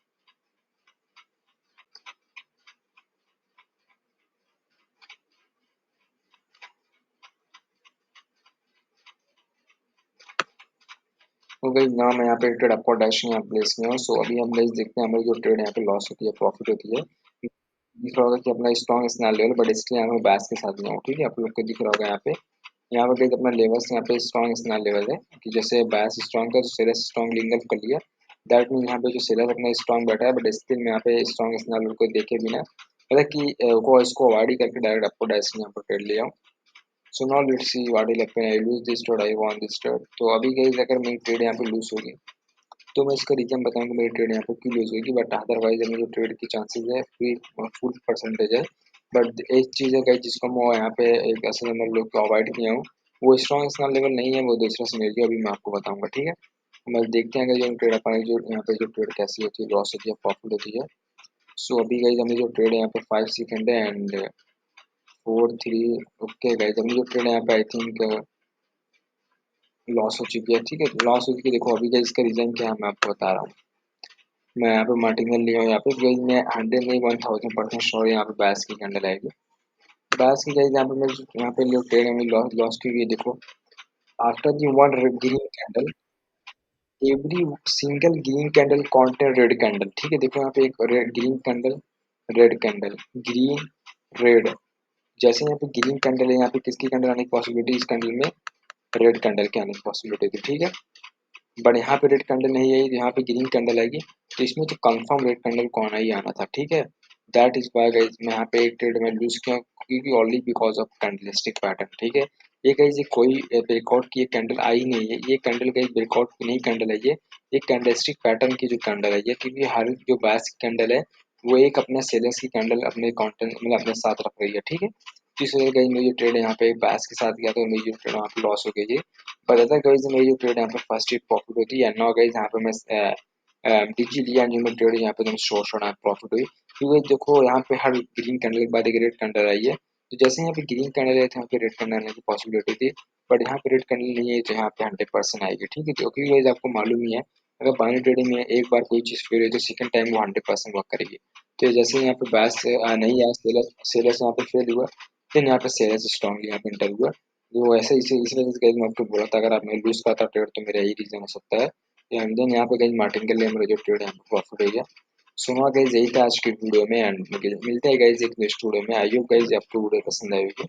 तो गाइस ना मैं यहाँ पे ट्रेड आपको डैश यहाँ प्लेस में हूँ। सो अभी हम गाइस देखते हैं हमारी जो ट्रेड यहाँ पे लॉस होती है प्रॉफिट होती है। दिख रहा होगा कि अपना स्ट्रॉन्ग स्नैल लेवल, बट इसलिए यहाँ पे बैस के साथ लिया हूँ, ठीक है। आप लोग को दिख रहा होगा यहाँ पे गाइस अपना लेवल्स यहाँ पे स्ट्रॉन्ग स्नैल लेवल है कि जैसे बैस स्ट्रॉन्ग का तो सेलर स्ट्रॉन्ग लिंगल कर लिया। दैट मीन यहाँ पे जो सेलर अपना स्ट्रॉन्ग बैठा है, बट स्टिल मैं यहाँ पे स्ट्रॉन्ग स्नैल को देखे बिना मतलब कि को इसको अवॉइड ही करके डायरेक्ट आपको डैश यहाँ पर ट्रेड लिया हूँ। So now let's see what will happen, I lose this trade, I von this trade. तो अभी गाइस अगर मेरी ट्रेड यहाँ पे लूज होगी तो मैं इसका रीजन बताऊंगा मेरी ट्रेड यहाँ पे क्यों लूज होगी, बट अदरवाइज मेरी जो ट्रेड की चांसेस है फुल परसेंटेज है। बट एक चीज़ है गाइस जिसको मैं यहाँ पे एक ऐसे नंबर लोग को अवॉइड किया हूँ, वो स्ट्रॉन्ग स्नैल लेवल नहीं है, वो दूसरा सिनेरियो अभी मैं आपको बताऊंगा, ठीक है। मैं देखते हैं जो ट्रेड अपनी जो यहाँ पे जो ट्रेड कैसी होती है, लॉस होती है प्रॉफिट होती है। सो अभी गाइस हमें जो ट्रेड यहाँ पे 5 सेकंड है एंड 4 3। ओके गाइस हमें जो ट्रेड यहाँ पे आई थिंक लॉस हो चुकी है, ठीक है। लॉस हो चुकी है, देखो अभी का इसका रीजन क्या है मैं आपको बता रहा हूँ। मैं यहाँ पे मार्टिनल लिया हूँ, यहाँ पे गाइस मैं 100 नहीं 1000% श्योर यहाँ पे बैस की कैंडल आएगी। बैस की गाइस यहाँ पे मैं यहाँ पे जो ट्रेड है लॉस लॉस की हुई है, देखो after the one green candle every single green candle contain red candle, ठीक है। देखो यहाँ पे एक red green candle, red candle, green, red. जैसे यहाँ पे ग्रीन कैंडल है, यहाँ पे किसकी कैंडल आने की पॉसिबिलिटी, इस कैंडल में रेड कैंडल के आने की पॉसिबिलिटी थी, ठीक है। बट यहाँ पे रेड कैंडल नहीं आई, यहाँ पे ग्रीन कैंडल आएगी, तो इसमें तो कंफर्म रेड कैंडल को आना ही आना था, ठीक है। दैट इज वाई गाइस मैं यहाँ पे एक ट्रेड में लूज किया, क्योंकि only because of candlestick pattern, ठीक है। ये गाइस ये कोई ब्रेकआउट की ये कैंडल आई नहीं है, ये कैंडल गाइस ब्रेकआउट की नहीं कैंडल है, ये कैंडलिस्टिक पैटर्न की जो कैंडल है ये, क्योंकि हर जो बैस की कैंडल है वो एक अपने सेलर्स की कैंडल अपने कॉन्टेंट मतलब अपने साथ रख रही है, ठीक है। तो इस वजह से मेरी जो ट्रेड यहाँ पे बैस के साथ गया तो मेरी जो ट्रेड वहाँ पे लॉस हो गई है। बट अदर गाइस मेरी जो ट्रेड यहाँ पे फर्स्ट हिट प्रॉफिट होती है, नाउ गाइस यहाँ पे मैं डीजी लिया न्यू में ट्रेड यहाँ पे एकदम शोर शोर प्रॉफिट हुई, क्योंकि देखो यहाँ पे हर ग्रीन कैंडल के बाद एक रेड कैंडल आई है। तो जैसे यहाँ पे ग्रीन कैंडल आई थी यहाँ पे रेड कैंडल आने की पॉसिबिलिटी थी, बट यहाँ पे रेड कैंडल नहीं है तो यहाँ पे 100% आएगी, ठीक है। क्योंकि गाइस आपको मालूम ही है अगर बाइनरी ट्रेडिंग में एक बार कोई चीज़ फेल हुई तो सेकंड टाइम वो 100% वर्क करेगी। तो जैसे यहाँ पे बैस नहीं आया, सेलर्स यहाँ पे फेल हुआ, देन यहाँ पे सेलर्स स्ट्रांगली यहाँ पे इंटर हुआ। वो ऐसे इसी वजह से गाइस मैं आपको बोला था अगर आप नहीं लूज करता ट्रेड तो मेरा यही रीजन हो सकता है। एंड देन यहाँ पे गाइस मार्टिन के लिए मेरा जो ट्रेड है यहाँ पे प्रॉफिट हो गया। सुनो गाइस यही था आज की वीडियो में एंड मिलते हैं गाइस एक नेक्स्ट वीडियो में। आई होप गाइस आपको वीडियो पसंद आई होगी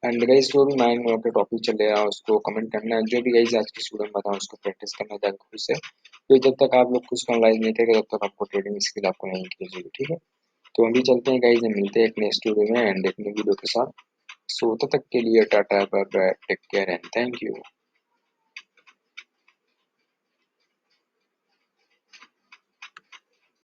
एंड गाइस जो भी माइंड में आपके टॉपिक चल रहा है उसको कमेंट करना है, जो भी गाइस आज की वीडियो में बताऊँ उसको प्रैक्टिस करना जाकर खुद से। तो जब तक आप लोग खुद को एनालाइज नहीं करेंगे तब तक आपको ट्रेडिंग स्किल आपको नहीं इंक्रीज होगी, ठीक है। तो हम भी चलते हैं गाइस, मिलते हैं एक नेक्स्ट वीडियो में एंड एक न्यू वीडियो के साथ। सो तब तक के लिए tata bye bye, take care and thank you.